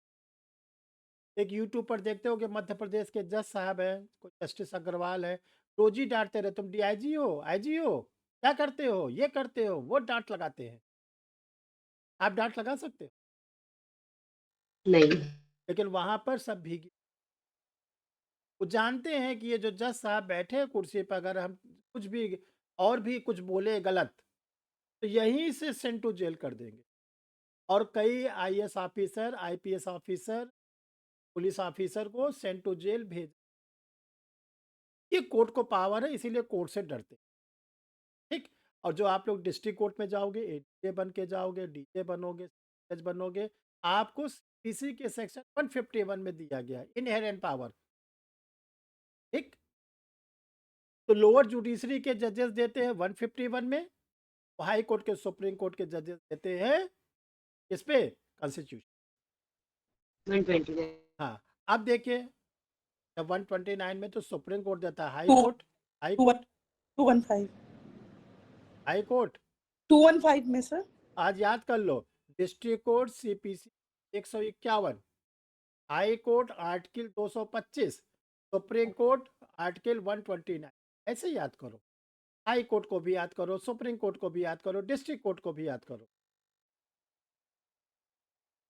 एक यूट्यूब पर देखते हो कि मध्य प्रदेश के जज साहब हैं, कोई जस्टिस अग्रवाल है, रोज ही डांटते रहे, तुम डीआईजी हो, आईजी हो, क्या करते हो, ये करते हो, वो डांट लगाते हैं। आप डांट लगा सकते हो, नहीं। लेकिन वहां पर सब भीगी। वो जानते हैं कि ये जो जज साहब बैठे हैं कुर्सी पर, अगर हम कुछ भी और भी कुछ बोले गलत, तो यहीं से सेंड टू जेल कर देंगे। और कई IAS officer, IPS officer, police officer को सेंड टू जेल भेज, ये कोर्ट को पावर है, इसीलिए कोर्ट से डरते हैं। ठीक। और जो आप लोग डिस्ट्रिक्ट कोर्ट में जाओगे, एडीजे बन के जाओगे, डीजे बनोगे, जज बनोगे, आपको सीपीसी के सेक्शन 151 में दिया गया है इनहेरेंट पावर। ठीक। तो लोअर जुडिशरी के जजेस देते हैं 151 में, हाई कोर्ट के, सुप्रीम कोर्ट के जजेस देते हैं इस पे, कॉन्स्टिट्यूशन। 120। हाँ। अब देखिए, 129 में तो सुप्रीम कोर्ट देता है, high two court, high two court, 215 high court. 215 में सर। आज याद कर लो, district court CPC 151, high court article 225, supreme court article 129, ऐसे याद करो। हाई कोर्ट को भी याद करो, सुप्रीम कोर्ट को भी याद करो, डिस्ट्रिक्ट कोर्ट को भी याद करो।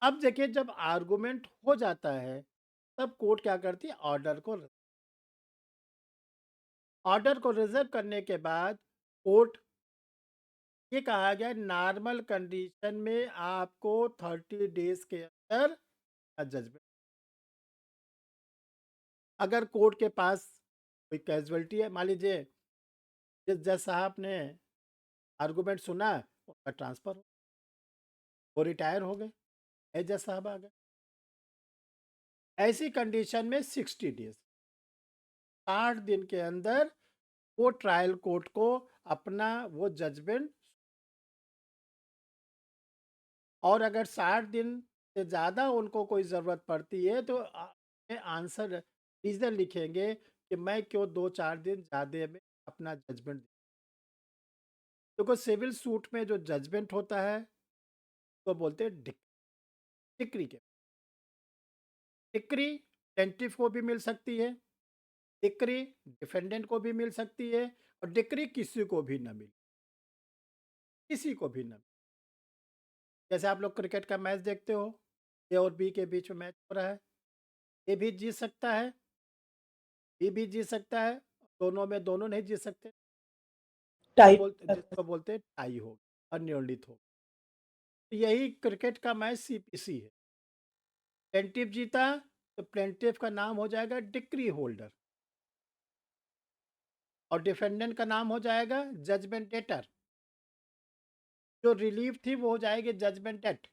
अब देखिए, जब आर्गुमेंट हो जाता है, तब कोर्ट क्या करती है, ऑर्डर को रिजर्व करने के बाद कोर्ट, ये कहा गया नॉर्मल कंडीशन में आपको 30 डेज के अंदर जजमेंट। अगर कोर्ट के पास कोई कैजुअलिटी है, मान लीजिए जिस जज साहब ने आर्गुमेंट सुना, उनका ट्रांसफर हो, वो रिटायर हो गए, नए जज साहब आ गए, ऐसी कंडीशन में 60 डेज, 60 दिन के अंदर वो ट्रायल कोर्ट को अपना वो जजमेंट, और अगर 60 दिन से ज़्यादा उनको कोई ज़रूरत पड़ती है तो आंसर रीज़न लिखेंगे कि मैं क्यों 2-4 दिन ज़्यादा में अपना जजमेंट। देखो, सिविल सूट में जो जजमेंट होता है तो बोलते हैं डिक्री के। डिक्री प्लेंटिफ को भी मिल सकती है, डिक्री डिफेंडेंट को भी मिल सकती है, और डिक्री किसी को भी ना मिले, किसी को भी ना मिले। जैसे आप लोग क्रिकेट का मैच देखते हो, ए और बी के बीच में मैच हो रहा है, ए भी जीत सकता है, बी भी जीत सकता है, दोनों में दोनों नहीं जीत सकते, टाइप जिसको बोलते हैं टाई हो, अनिर्णित हो। तो यही क्रिकेट का मैच सीपीसी है। प्लेंटिफ जीता तो प्लेंटिफ का नाम हो जाएगा डिक्री होल्डर, और डिफेंडेंट का नाम हो जाएगा जजमेंटेटर। जो रिलीफ थी वो हो जाएगी जजमेंटेट।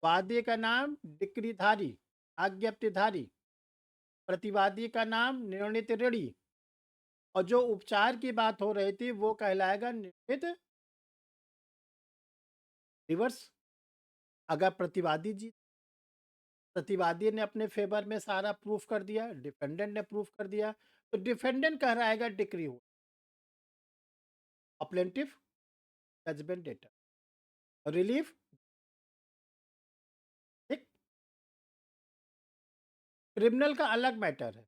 वादी का नाम डिक्रीधारी, आज्ञप्तिधारी। प्रतिवादी का नाम निर्णित ऋणी, और जो उपचार की बात हो रही थी वो कहलाएगा निर्णित रिवर्स। अगर प्रतिवादी ने अपने फेवर में सारा प्रूफ कर दिया, डिफेंडेंट ने प्रूफ कर दिया, तो डिफेंडेंट कह रहा है डिक्री हो, और प्लेंटिफ जजमेंट डेटर, रिलीफ। ठीक। क्रिमिनल का अलग मैटर है।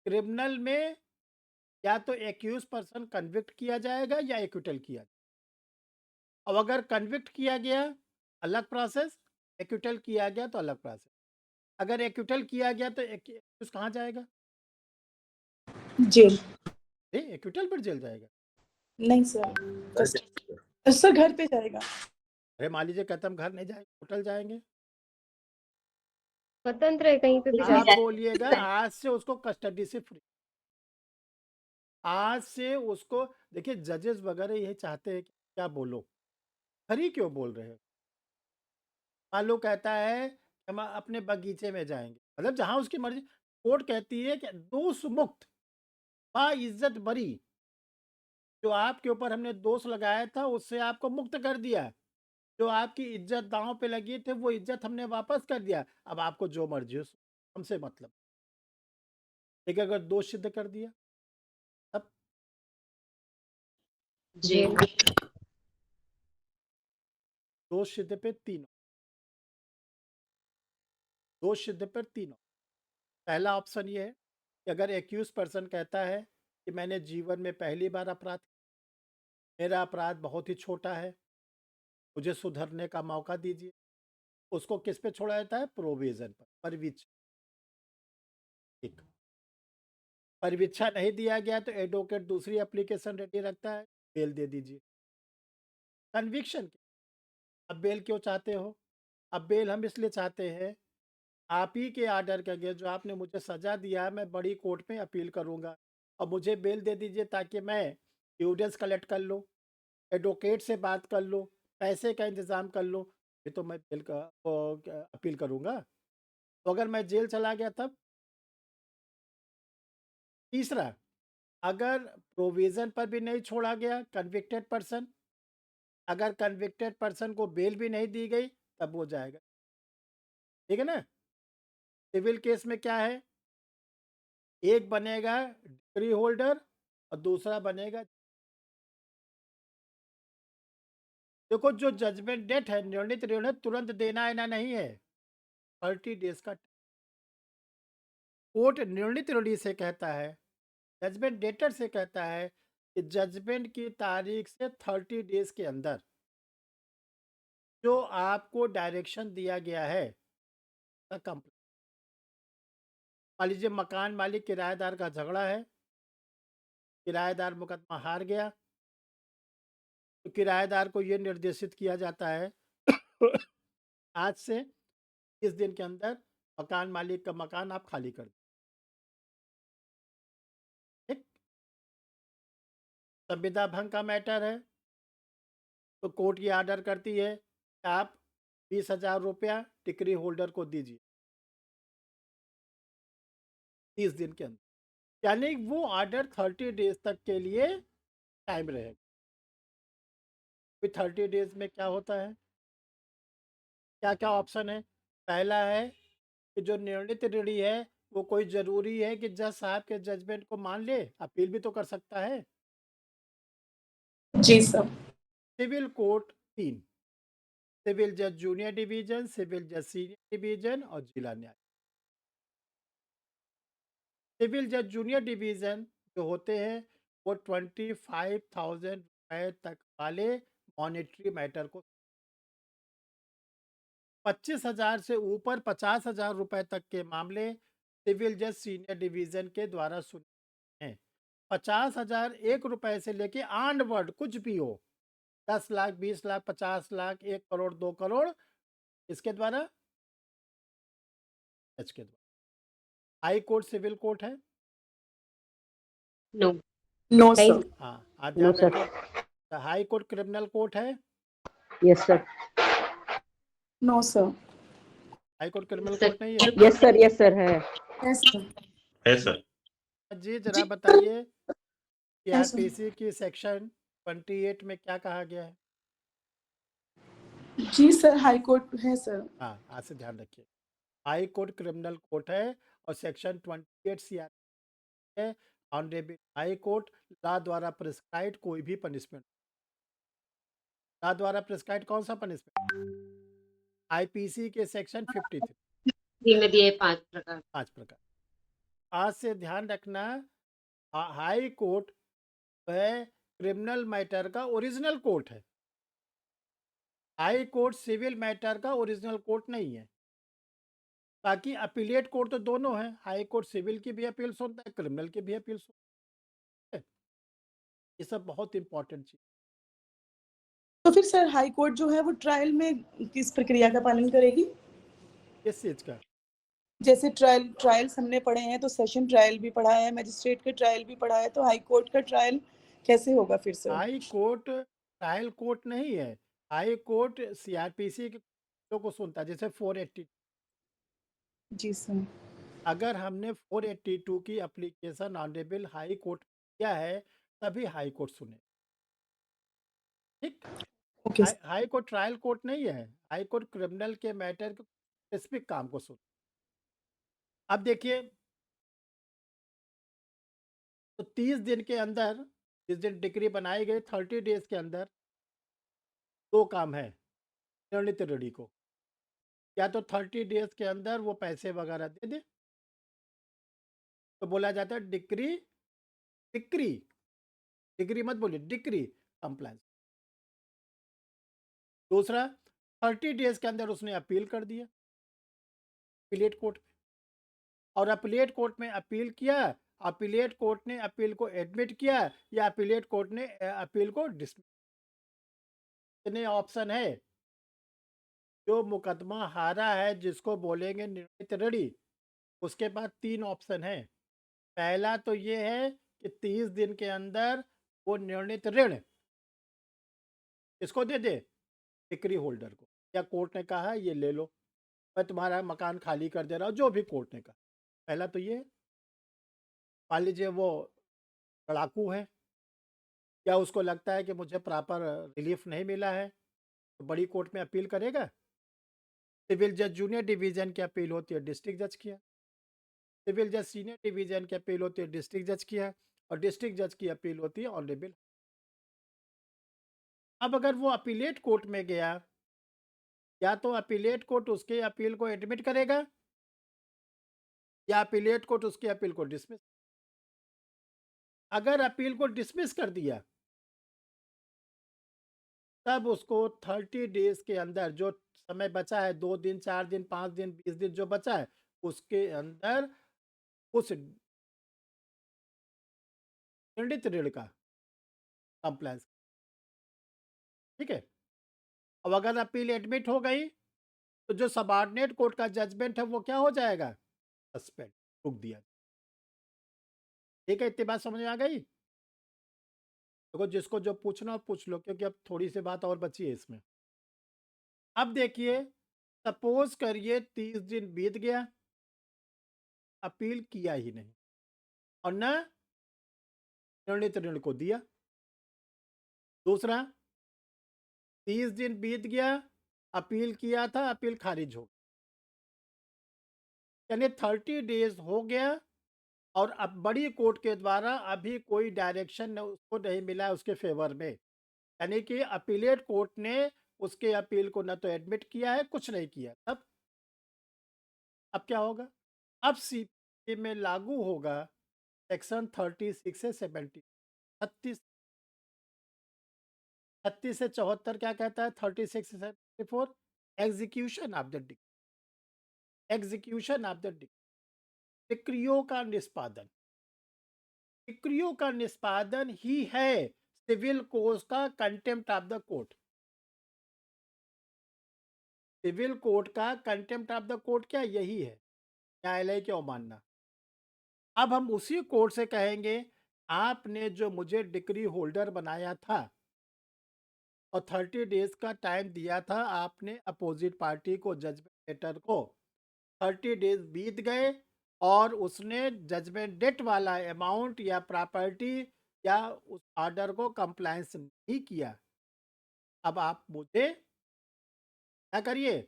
क्रिमिनल में या तो एक्यूज पर्सन कन्विक्ट किया जाएगा या एक्विटल किया जाएगा। अब अगर कन्विक्ट किया गया, अलग प्रोसेस, एक्विटल किया गया तो अलग प्रोसेस। अगर एक्विटल किया गया तो एक्यूज कहाँ जाएगा, जेल। एक्विटल पर जेल जाएगा। नहीं सर, सर घर पे जाएगा। अरे मान लीजिए कहते हम घर नहीं जाएंगे, होटल जाएंगे, स्वतंत्र है, कहीं पे भी जा आप सकते बोलिएगा आज से उसको कस्टडी से फ्री, आज से उसको। देखिए, जजेस वगैरह यही चाहते हैं कि क्या बोलो, फ्री क्यों बोल रहे हो। मान लो कहता है कि हम अपने बगीचे में जाएंगे, मतलब जहां उसकी मर्जी। कोर्ट कहती है कि दोष मुक्त, बा इज्जत बरी, जो आपके ऊपर हमने दोष लगाया था उससे आपको मुक्त कर दिया, जो आपकी इज्जत दांव पे लगी थी वो इज्जत हमने वापस कर दिया, अब आपको जो मर्जी हो, हमसे मतलब। लेकिन अगर दोष सिद्ध कर दिया तब जेल। दोष सिद्ध पे 3 दोष सिद्ध पर 3 पहला ऑप्शन ये है कि अगर एक्यूज पर्सन कहता है कि मैंने जीवन में पहली बार अपराध, मेरा अपराध बहुत ही छोटा है, मुझे सुधरने का मौका दीजिए, उसको किस पे छोड़ा जाता है? प्रोविजन पर, परिवीक्षा नहीं दिया गया तो एडवोकेट दूसरी एप्लीकेशन रेडी रखता है, बेल दे दीजिए। कन्विक्शन, अब बेल क्यों चाहते हो? अब बेल हम इसलिए चाहते हैं, आप ही के आर्डर के अगेंस्ट जो आपने मुझे सजा दिया है, मैं बड़ी कोर्ट में अपील करूंगा और मुझे बेल दे दीजिए ताकि मैं एविडेंस कलेक्ट कर लूँ, एडवोकेट से बात कर लूँ, पैसे का इंतज़ाम कर लूँ, ये तो मैं बेल का अपील करूंगा। तो अगर मैं जेल चला गया तब? तीसरा, अगर प्रोविज़न पर भी नहीं छोड़ा गया कन्विक्टेड पर्सन, अगर कन्विक्टेड पर्सन को बेल भी नहीं दी गई तब वो जाएगा, ठीक है ना? सिविल केस में क्या है? एक बनेगा डिग्री होल्डर और दूसरा बनेगा, देखो जो जजमेंट डेट है निर्णित ऋण तुरंत देना है ना नहीं है, 30 डेज का कोर्ट निर्णित ऋणी से कहता है, जजमेंट डेटर से कहता है कि जजमेंट की तारीख से 30 डेज के अंदर जो आपको डायरेक्शन दिया गया है कंप्लीट। मान लीजिए मकान मालिक किराएदार का झगड़ा है, किराएदार मुकदमा हार गया, तो किराएदार को ये निर्देशित किया जाता है आज से इस दिन के अंदर मकान मालिक का मकान आप खाली कर दें, ठीक? संविदा भंग का मैटर है तो कोर्ट ये आर्डर करती है कि आप 20,000 रुपया डिग्री होल्डर को दीजिए 30 दिन के अंदर, यानी वो आर्डर 30 डेज तक के लिए टाइम रहेगा। फिर 30 डेज में क्या होता है, क्या क्या ऑप्शन है? पहला है कि जो निर्णित ऋणी है वो कोई ज़रूरी है कि जज साहब के जजमेंट को मान ले, अपील भी तो कर सकता है। जी सर। सिविल कोर्ट 3, सिविल जज जूनियर डिवीजन, सिविल जज सीनियर डिवीजन और जिला न्याय। सिविल जज जूनियर डिवीजन जो होते हैं वो 25,000 रुपए तक वाले मॉनेटरी मैटर को, 25,000 से ऊपर 50,000 रुपए तक के मामले सिविल जज सीनियर डिवीजन के द्वारा सुने हैं। 50,000 एक रुपए से लेके आनवर्ड कुछ भी हो, 10 लाख, 20 लाख, 50 लाख, 1 करोड़, 2 करोड़, इसके द्वारा, जज के द्वारा। हाई कोर्ट सिविल कोर्ट है? नो नो नहीं सर। हाँ, आज नो ध्यान सर। रखिए। हाई कोर्ट क्रिमिनल कोर्ट है? Yes sir. No sir. High court criminal sir court नहीं है? यस सर है। Yes sir. है सर। जी जरा जी बताइए कि यस सर। आरपीसी की सेक्शन 28 में क्या कहा गया है? जी सर, हाई कोर्ट है सर। हाँ, आज से ध्यान रखिए। हाई कोर्ट क्रिमिनल कोर्ट है और सेक्शन 28 सीआर है। ऑनरेबल हाई कोर्ट लॉ द्वारा प्रिस्क्राइब कोई भी पनिशमेंट, लॉ द्वारा प्रिस्क्राइब कौन सा पनिशमेंट? आईपीसी के सेक्शन 53, जी में दिए 5 प्रकार। 5 प्रकार। आज से ध्यान रखना, हाई कोर्ट है क्रिमिनल मैटर का ओरिजिनल कोर्ट है, हाई कोर्ट सिविल मैटर का ओरिजिनल कोर्ट नहीं है। बाकी अपीलेट कोर्ट तो दोनों है, हाई कोर्ट सिविल की भी अपील सुनता है, क्रिमिनल की भी अपील सुनता है। ये सब बहुत इंपॉर्टेंट चीज। तो फिर सर हाई कोर्ट जो है वो ट्रायल में किस प्रक्रिया का पालन करेगी? किस चीज का? जैसे ट्रायल्स हमने पढ़े हैं, तो सेशन ट्रायल भी पढ़ा है, मजिस्ट्रेट का ट्रायल भी पढ़ा है, तो हाई कोर्ट का ट्रायल कैसे होगा फिर sir? High court trial court नहीं है, हाई कोर्ट सीआरपीसी के को सुनता है, जैसे 480। जी सर। अगर हमने 482 की एप्लीकेशन ऑनरेबल हाई कोर्ट किया है तभी हाई कोर्ट सुने, ठीक? Okay high court trial court नहीं है, हाई कोर्ट क्रिमिनल के मैटर के स्पेसिफिक काम को सुन। अब देखिए, तो 30 दिन के अंदर, जिस दिन डिग्री बनाई गई 30 डेज के अंदर, 2 काम है निर्णित ऋणी को, या तो 30 डेज के अंदर वो पैसे वगैरह दे दे, तो बोला जाता है डिक्री डिक्री डिग्री मत बोलिए, डिक्री कंप्लायंस। दूसरा, 30 डेज के अंदर उसने अपील कर दिया अपीलेट कोर्ट में, और अपीलेट कोर्ट में अपील किया, अपीलेट कोर्ट ने अपील को एडमिट किया, या अपीलेट कोर्ट ने अपील को डिसमिस। इतने ऑप्शन है। जो मुकदमा हारा है, जिसको बोलेंगे निर्णीत ऋणी, उसके पास 3 ऑप्शन है। पहला तो ये है कि 30 दिन के अंदर वो निर्णीत ऋण किसको दे दे, डिक्री होल्डर को, या कोर्ट ने कहा ये ले लो, मैं तुम्हारा मकान खाली कर दे रहा हूँ, जो भी कोर्ट ने कहा। पहला तो ये है। मान लीजिए वो लड़ाकू है, या उसको लगता है कि मुझे प्रॉपर रिलीफ नहीं मिला है, तो बड़ी कोर्ट में अपील करेगा। सिविल जज जूनियर डिवीजन की अपील होती है, डिस्ट्रिक्ट जज किया। सिविल जज सीनियर डिवीजन की अपील होती है, डिस्ट्रिक्ट जज किया। और डिस्ट्रिक्ट जज की अपील होती है ऑनरेबल। अब अगर वो अपीलेट कोर्ट में गया, या तो अपीलेट कोर्ट उसके अपील को एडमिट करेगा, या अपीलेट कोर्ट उसकी अपील को डिसमिस। अगर अपील को डिसमिस कर दिया, तब उसको 30 डेज के अंदर, जो समय बचा है, 2 दिन, 4 दिन, 5 दिन, 20 दिन जो बचा है, उसके अंदर उस निर्णीत ऋण का कंप्लायंस। ठीक है। अब अगर अपील एडमिट हो गई, तो जो सबऑर्डिनेट कोर्ट का जजमेंट है वो क्या हो जाएगा, सस्पेंड, रुक दिया। ठीक है, इतनी बात समझ में आ गई। देखो, जिसको जो पूछना हो पूछ लो, क्योंकि अब थोड़ी सी बात और बची है इसमें। अब देखिए, सपोज करिए 30 दिन बीत गया, अपील किया ही नहीं, और न निर्णीत ऋण को दिया। दूसरा, 30 दिन बीत गया, अपील किया था, अपील खारिज हो गई, यानी 30 डेज हो गया, और अब बड़ी कोर्ट के द्वारा अभी कोई डायरेक्शन उसको नहीं मिला है उसके फेवर में, यानी कि अपीलेट कोर्ट ने उसके अपील को न तो एडमिट किया है, कुछ नहीं किया। तब अब क्या होगा, अब सीपीसी में लागू होगा सेक्शन 36 से 70, 36 36 से 74 क्या कहता है, 36 से 74, execution of the decree, execution of the डिक्रियों का निष्पादन। डिक्रियों का निष्पादन ही है सिविल कोर्ट का contempt of the court. Civil court का कंटेम्प्ट ऑफ द कोर्ट क्या, यही है, न्यायालय की अवमानना। अब हम उसी कोर्ट से कहेंगे, आपने जो मुझे डिक्री होल्डर बनाया था और 30 डेज का टाइम दिया था आपने अपोजिट पार्टी को, जजमेंट लेटर को, 30 डेज बीत गए, और उसने जजमेंट डेट वाला अमाउंट या प्रॉपर्टी या उस ऑर्डर को कंप्लायंस नहीं किया। अब आप मुझे क्या करिए,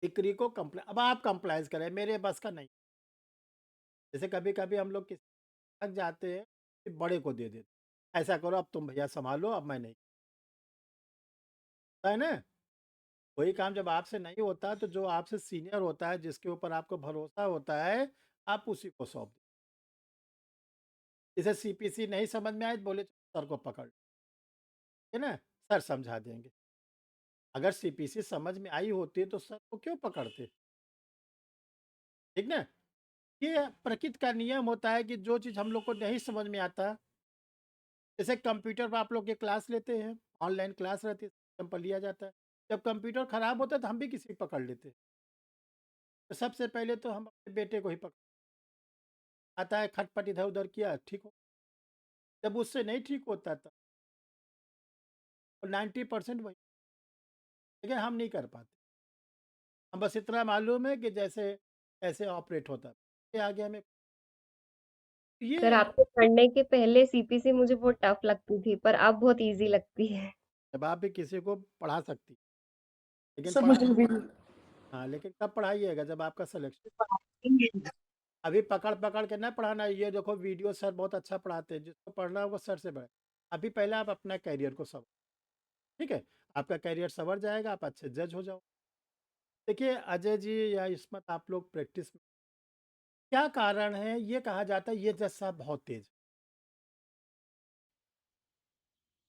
डिक्री को अब आप कंप्लायंस करें, मेरे बस का नहीं। जैसे कभी कभी हम लोग किसी थक जाते हैं, कि बड़े को दे देते, ऐसा करो अब तुम भैया संभालो, अब मैं नहीं, है ना। वही काम जब आपसे नहीं होता, तो जो आपसे सीनियर होता है, जिसके ऊपर आपको भरोसा होता है, आप उसी को सौंप दो। इसे सीपीसी नहीं समझ में आए, बोले सर को पकड़ लो, है ना, सर समझा देंगे। अगर सीपीसी समझ में आई होती तो सर को क्यों पकड़ते, ठीक ना। ये प्रकृति का नियम होता है कि जो चीज़ हम लोग को नहीं समझ में आता, जैसे कंप्यूटर पर आप लोग के क्लास लेते हैं, ऑनलाइन क्लास रहती है, सिस्टम पर लिया जाता है। जब कंप्यूटर खराब होता है तो हम भी किसी को पकड़ लेते हैं। तो सबसे पहले तो हम अपने बेटे को ही पकड़, आता है खटपट इधर उधर किया, ठीक हो। जब उससे नहीं ठीक होता था, तो 90% वही, लेकिन हम नहीं कर पाते। हम बस इतना मालूम है कि जैसे ऐसे ऑपरेट होता है, ये आगे हमें सर ये। आपको पढ़ने के पहले सीपीसी मुझे बहुत टफ लगती थी, पर अब बहुत इजी लगती है। जब आप भी किसी को पढ़ा सकती, लेकिन सब पढ़ा, मुझे भी हाँ, लेकिन कब पढ़ाइएगा, जब आपका सिलेक्शन। पढ़ाती हैं। अभी पकड़ पकड़ के ना पढ़ाना, ये देखो वीडियो सर बहुत अच्छा पढ़ाते हैं, जिसको पढ़ना होगा सर से पढ़े। अभी पहले आप अपना कैरियर को सवर, ठीक है, आपका कैरियर सवर जाएगा, आप अच्छे जज हो जाओ। देखिए अजय जी या इस्मत, आप लोग प्रैक्टिस में क्या कारण है, ये कहा जाता है ये जज साहब बहुत तेज।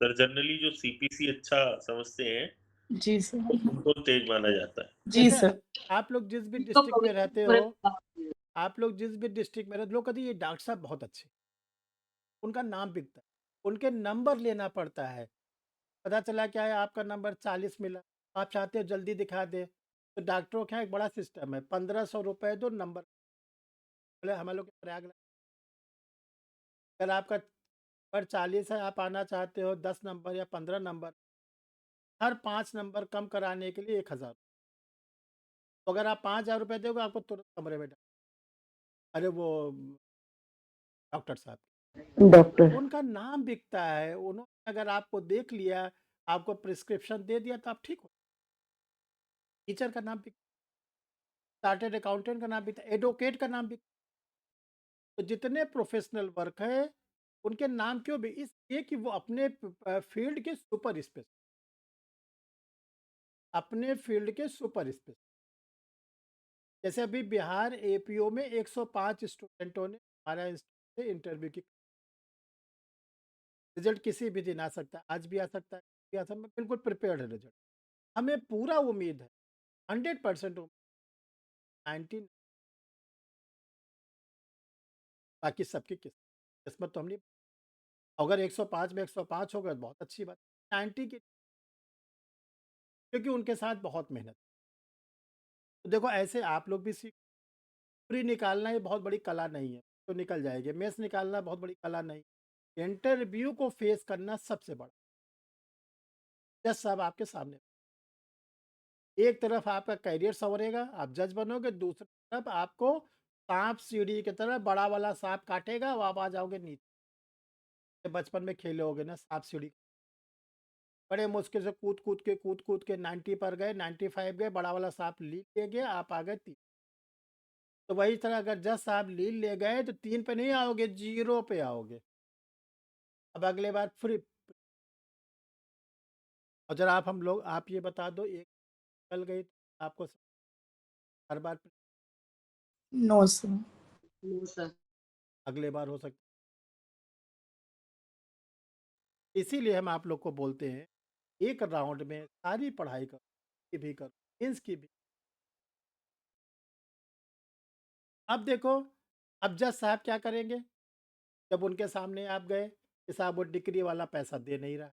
सर जनरली जो सीपीसी अच्छा समझते हैं, जी सर। उनको तेज माना जाता है। जी जैसे सर। आप लोग जिस भी डिस्ट्रिक्ट में रहते हो, आप लोग जिस भी डिस्ट्रिक्ट में रहते, लोग कहते हैं ये डॉक्टर साहब बहुत अच्छे, उनका नाम बिकता है, उनके नंबर लेना पड़ता है। पता चला क्या है, आपका नंबर 40 मिला, आप चाहते हो जल्दी दिखा दे, तो डॉक्टरों के यहाँ एक बड़ा सिस्टम है, 1500 रुपये दो नंबर। बोले हम लोग के प्रयागराज, अगर आपका नंबर 40 है, आप आना चाहते हो 10 नंबर या 15 नंबर, हर 5 नंबर कम कराने के लिए 1000। तो अगर आप 5000 रुपये दोगे, आपको तुरंत कमरे में डाल, अरे वो डॉक्टर साहब, डॉक्टर। उनका नाम बिकता है। उन्होंने अगर आपको देख लिया, आपको प्रिस्क्रिप्शन दे दिया, तो आप ठीक हो। टीचर का नाम बिकता, चार्टेड अकाउंटेंट का नाम बिकता, एडवोकेट का नाम बिकता। तो जितने प्रोफेशनल वर्क है, उनके नाम क्यों भी, इसलिए कि वो अपने फील्ड के सुपर स्पेशल, अपने फील्ड के सुपर स्पेशल। जैसे अभी बिहार एपीओ में 105 स्टूडेंटों ने हमारा इंस्टीट्यूट से इंटरव्यू की। रिजल्ट किसी भी दिन आ सकता है, आज भी आ सकता है, कल भी आ सकता है, बिल्कुल प्रिपेयर्ड है रिजल्ट। हमें पूरा उम्मीद है, 100% 19, बाकी सबकी किस्मत तो हम नहीं। अगर 105 में 105 हो गए तो बहुत अच्छी बात, 90 की, क्योंकि उनके साथ बहुत मेहनत। तो देखो ऐसे आप लोग भी सीख, प्री निकालना ये बहुत बड़ी कला नहीं है, तो निकल जाएगी। मेंस निकालना बहुत बड़ी कला नहीं, इंटरव्यू को फेस करना सबसे बड़ा। जज साहब आपके सामने, एक तरफ आपका करियर संवरेगा, आप जज बनोगे, दूसरी तरफ आपको सांप सीढ़ी की तरह बड़ा वाला सांप काटेगा, वो आप आ जाओगे नीचे। बचपन में खेले होगे ना सांप सीढ़ी, बड़े मुश्किल से कूद कूद के 90 पर गए, 95 गए, बड़ा वाला सांप लील ले गया, आप आ गए 3। तो वही तरह अगर जज साहब लील ले गए तो 3 पे नहीं आओगे, 0 पे आओगे। अब अगले बार फिर, और जरा आप ये बता दो, एक चल गई तो आपको हर बार नो सर। अगले बार हो सकता है। इसीलिए हम आप लोग को बोलते हैं, एक राउंड में सारी पढ़ाई करो, की भी करो, मेंस की भी। अब देखो, अब जज साहब क्या करेंगे, जब उनके सामने आप गए कि साहब वो डिग्री वाला पैसा दे नहीं रहा,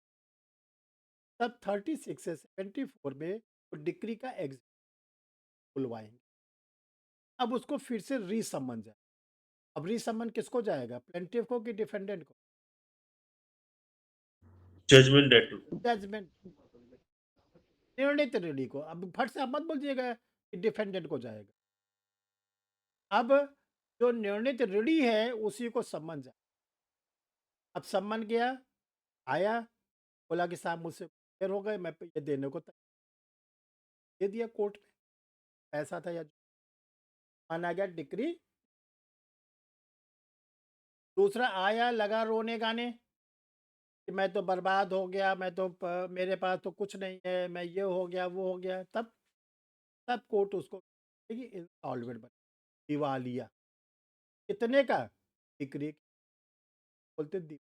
तब 36 से 74 में वो डिग्री का एग्जाम बुलवाएंगे। अब उसको फिर से रीसमन जाए। अब रीसमन किसको जाएगा, प्लेंटिफ को कि डिफेंडेंट को? Judgment date. जजमेंट, निर्णित रेडी को। अब फट से आप मत बोलिएगा कि डिफेंडेंट को जाएगा। अब जो निर्णित रेडी है उसी को सम्मन जाए। अब सम्मन गया, आया, बोला कि साहब मुझसे देर हो गए, मैं ये देने को दे दिया कोर्ट में, पैसा था या माना गया डिग्री। दूसरा आया, लगा रोने गाने कि मैं तो बर्बाद हो गया, मैं तो मेरे पास तो कुछ नहीं है, मैं ये हो गया वो हो गया। तब कोर्ट उसको इंसॉल्वेंट बना, दिवालिया। कितने का, डिग्री बोलते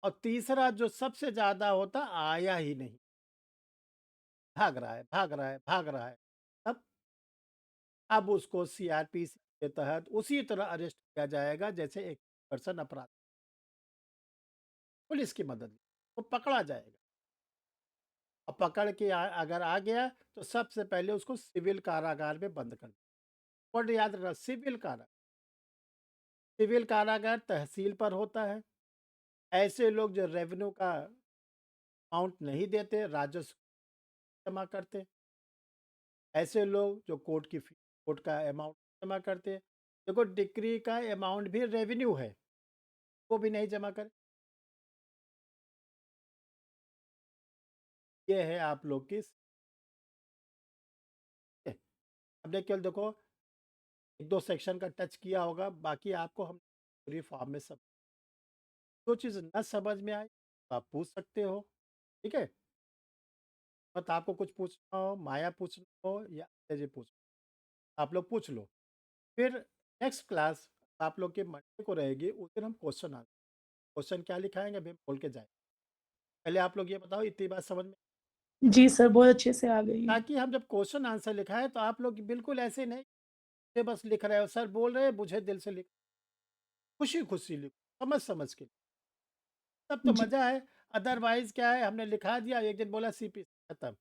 और तीसरा जो सबसे ज्यादा होता, आया ही नहीं, भाग रहा है भाग रहा है भाग रहा है। तब अब उसको सीआरपीसी के तहत उसी तरह अरेस्ट किया जाएगा जैसे एक पर्सन अपराध, पुलिस की मदद तो पकड़ा जाएगा। और पकड़ के अगर आ गया तो सबसे पहले उसको सिविल कारागार में बंद कर दिया। और याद रखना, सिविल कारागार तहसील पर होता है। ऐसे लोग जो रेवेन्यू का अमाउंट नहीं देते, राजस्व जमा करते, ऐसे लोग जो कोर्ट का अमाउंट जमा करते, देखो डिग्री का अमाउंट भी रेवेन्यू है, वो भी नहीं जमा करे। ये है आप लोग की। अब केवल देखो, एक दो सेक्शन का टच किया होगा, बाकी आपको हम पूरी फॉर्म में सब, जो चीज़ न समझ में आए तो आप पूछ सकते हो, ठीक है। बट आपको कुछ पूछना हो, माया पूछना हो या अजय जी पूछना, आप लोग पूछ लो। फिर नेक्स्ट क्लास आप लोग की मंडे को रहेगी, उस दिन हम क्वेश्चन आंसर, क्वेश्चन क्या लिखाएँगे अभी हम बोल के जाएँ। पहले आप लोग ये बताओ इतनी बात समझ में, जी सर, बहुत अच्छे से आ गई है। ताकि हम जब क्वेश्चन आंसर लिखाएँ तो आप लोग बिल्कुल ऐसे नहीं कि बस लिख रहे हो, सर बोल रहे हैं मुझे दिल से लिख, खुशी-खुशी लिखो, समझ-समझ के, तब तो जी, मज़ा है। अदरवाइज़ क्या है, हमने लिखा दिया, एक दिन बोला सीपीसी खत्म,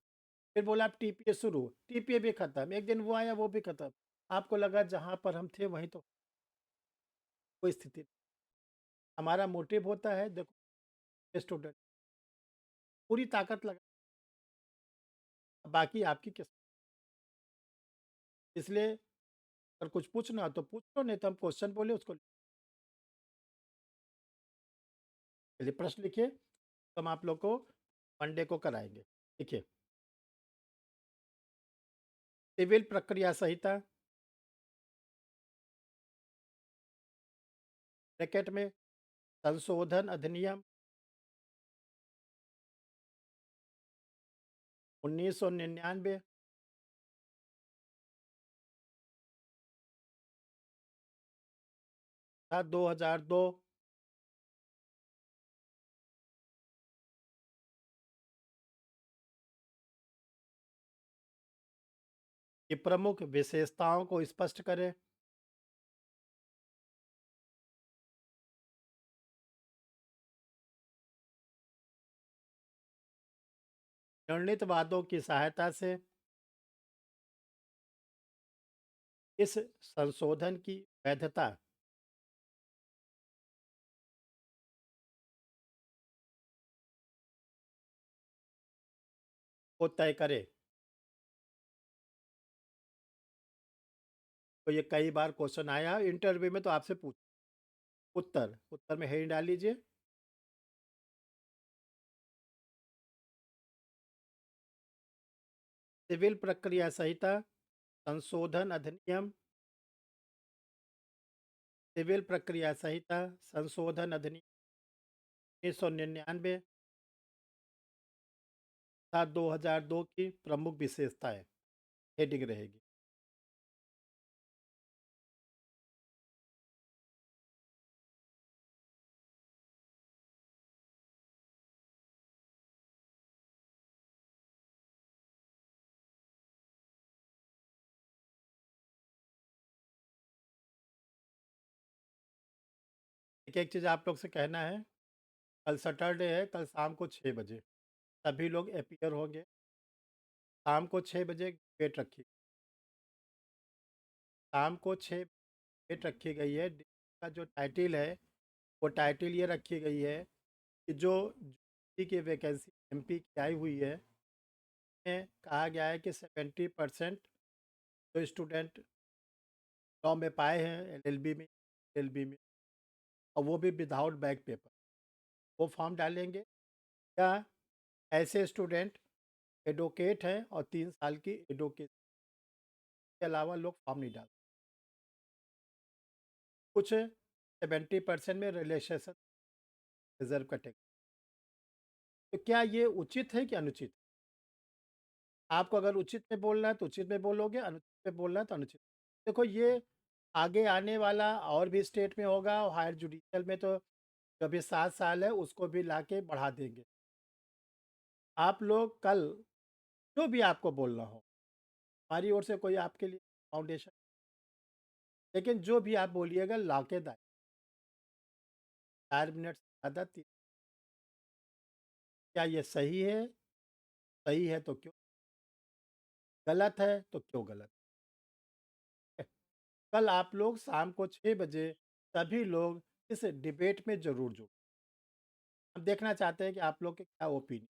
फिर बोला अब टीपीए शुरू, टीपीए भी खत्म, एक दिन वो आया वो भी खत्म। आपको लगा जहाँ पर हम थे वहीं तो कोई स्थिति, हमारा मोटिव होता है देखो स्टूडेंट पूरी ताकत लगा, बाकी आपकी किस्मत। इसलिए अगर कुछ पूछना हो तो पूछ लो, नहीं तो हम क्वेश्चन बोले उसको, चलिए प्रश्न लिखिए, तो हम आप लोग को मंडे को कराएँगे। देखिए, सिविल प्रक्रिया संहिता ब्रैकेट में संशोधन अधिनियम 1999 था 2002 की प्रमुख विशेषताओं को स्पष्ट करें। निर्णित वादों की सहायता से इस संशोधन की वैधता को तय करें। तो ये कई बार क्वेश्चन आया इंटरव्यू में, तो आपसे पूछ, उत्तर में हेडिंग डाल लीजिए। सिविल प्रक्रिया संहिता संशोधन अधिनियम, सिविल प्रक्रिया संहिता संशोधन अधिनियम 1999 तथा 2002 की प्रमुख विशेषताएं, हेडिंग रहेगी। एक चीज़ आप लोग से कहना है, कल सैटरडे है, कल शाम को 6 बजे सभी लोग अपीयर होंगे। शाम को 6 बजे डेट रखी, शाम को 6 डेट रखी गई है। डेट का जो टाइटिल है वो टाइटिल ये रखी गई है कि जो यूपी की वैकेंसी एमपी की आई हुई है, में कहा गया है कि 70% जो स्टूडेंट लॉ में पाए हैं एलएलबी में और वो भी विदाउट बैक पेपर, वो फॉर्म डालेंगे। या ऐसे स्टूडेंट एडवोकेट हैं और 3 साल की एडवोकेट के अलावा लोग फॉर्म नहीं डालते। कुछ 70% में रिलैक्सेशन रिजर्व कैटेगरी। तो क्या ये उचित है कि अनुचित? आपको अगर उचित में बोलना है तो उचित में बोलोगे, अनुचित में बोलना है तो अनुचित। देखो ये आगे आने वाला और भी स्टेट में होगा, और हायर जुडिशियल में तो जो अभी 7 साल है उसको भी लाके बढ़ा देंगे। आप लोग कल जो भी आपको बोलना हो, हमारी ओर से कोई आपके लिए फाउंडेशन, लेकिन जो भी आप बोलिएगा ला के दाए, 4 मिनट से ज़्यादा क्या ये सही है? सही है तो क्यों? गलत है तो क्यों गलत है? कल आप लोग शाम को 6 बजे सभी लोग इस डिबेट में ज़रूर जुड़ें। हम देखना चाहते हैं कि आप लोग के क्या ओपिनियन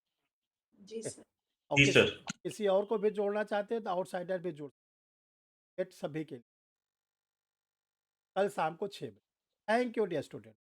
जी है, सर। और जी किसी सर। किसी और को भी जोड़ना चाहते हैं तो आउटसाइडर भी जुड़, सभी के लिए कल शाम को 6 बजे। Thank you dear student.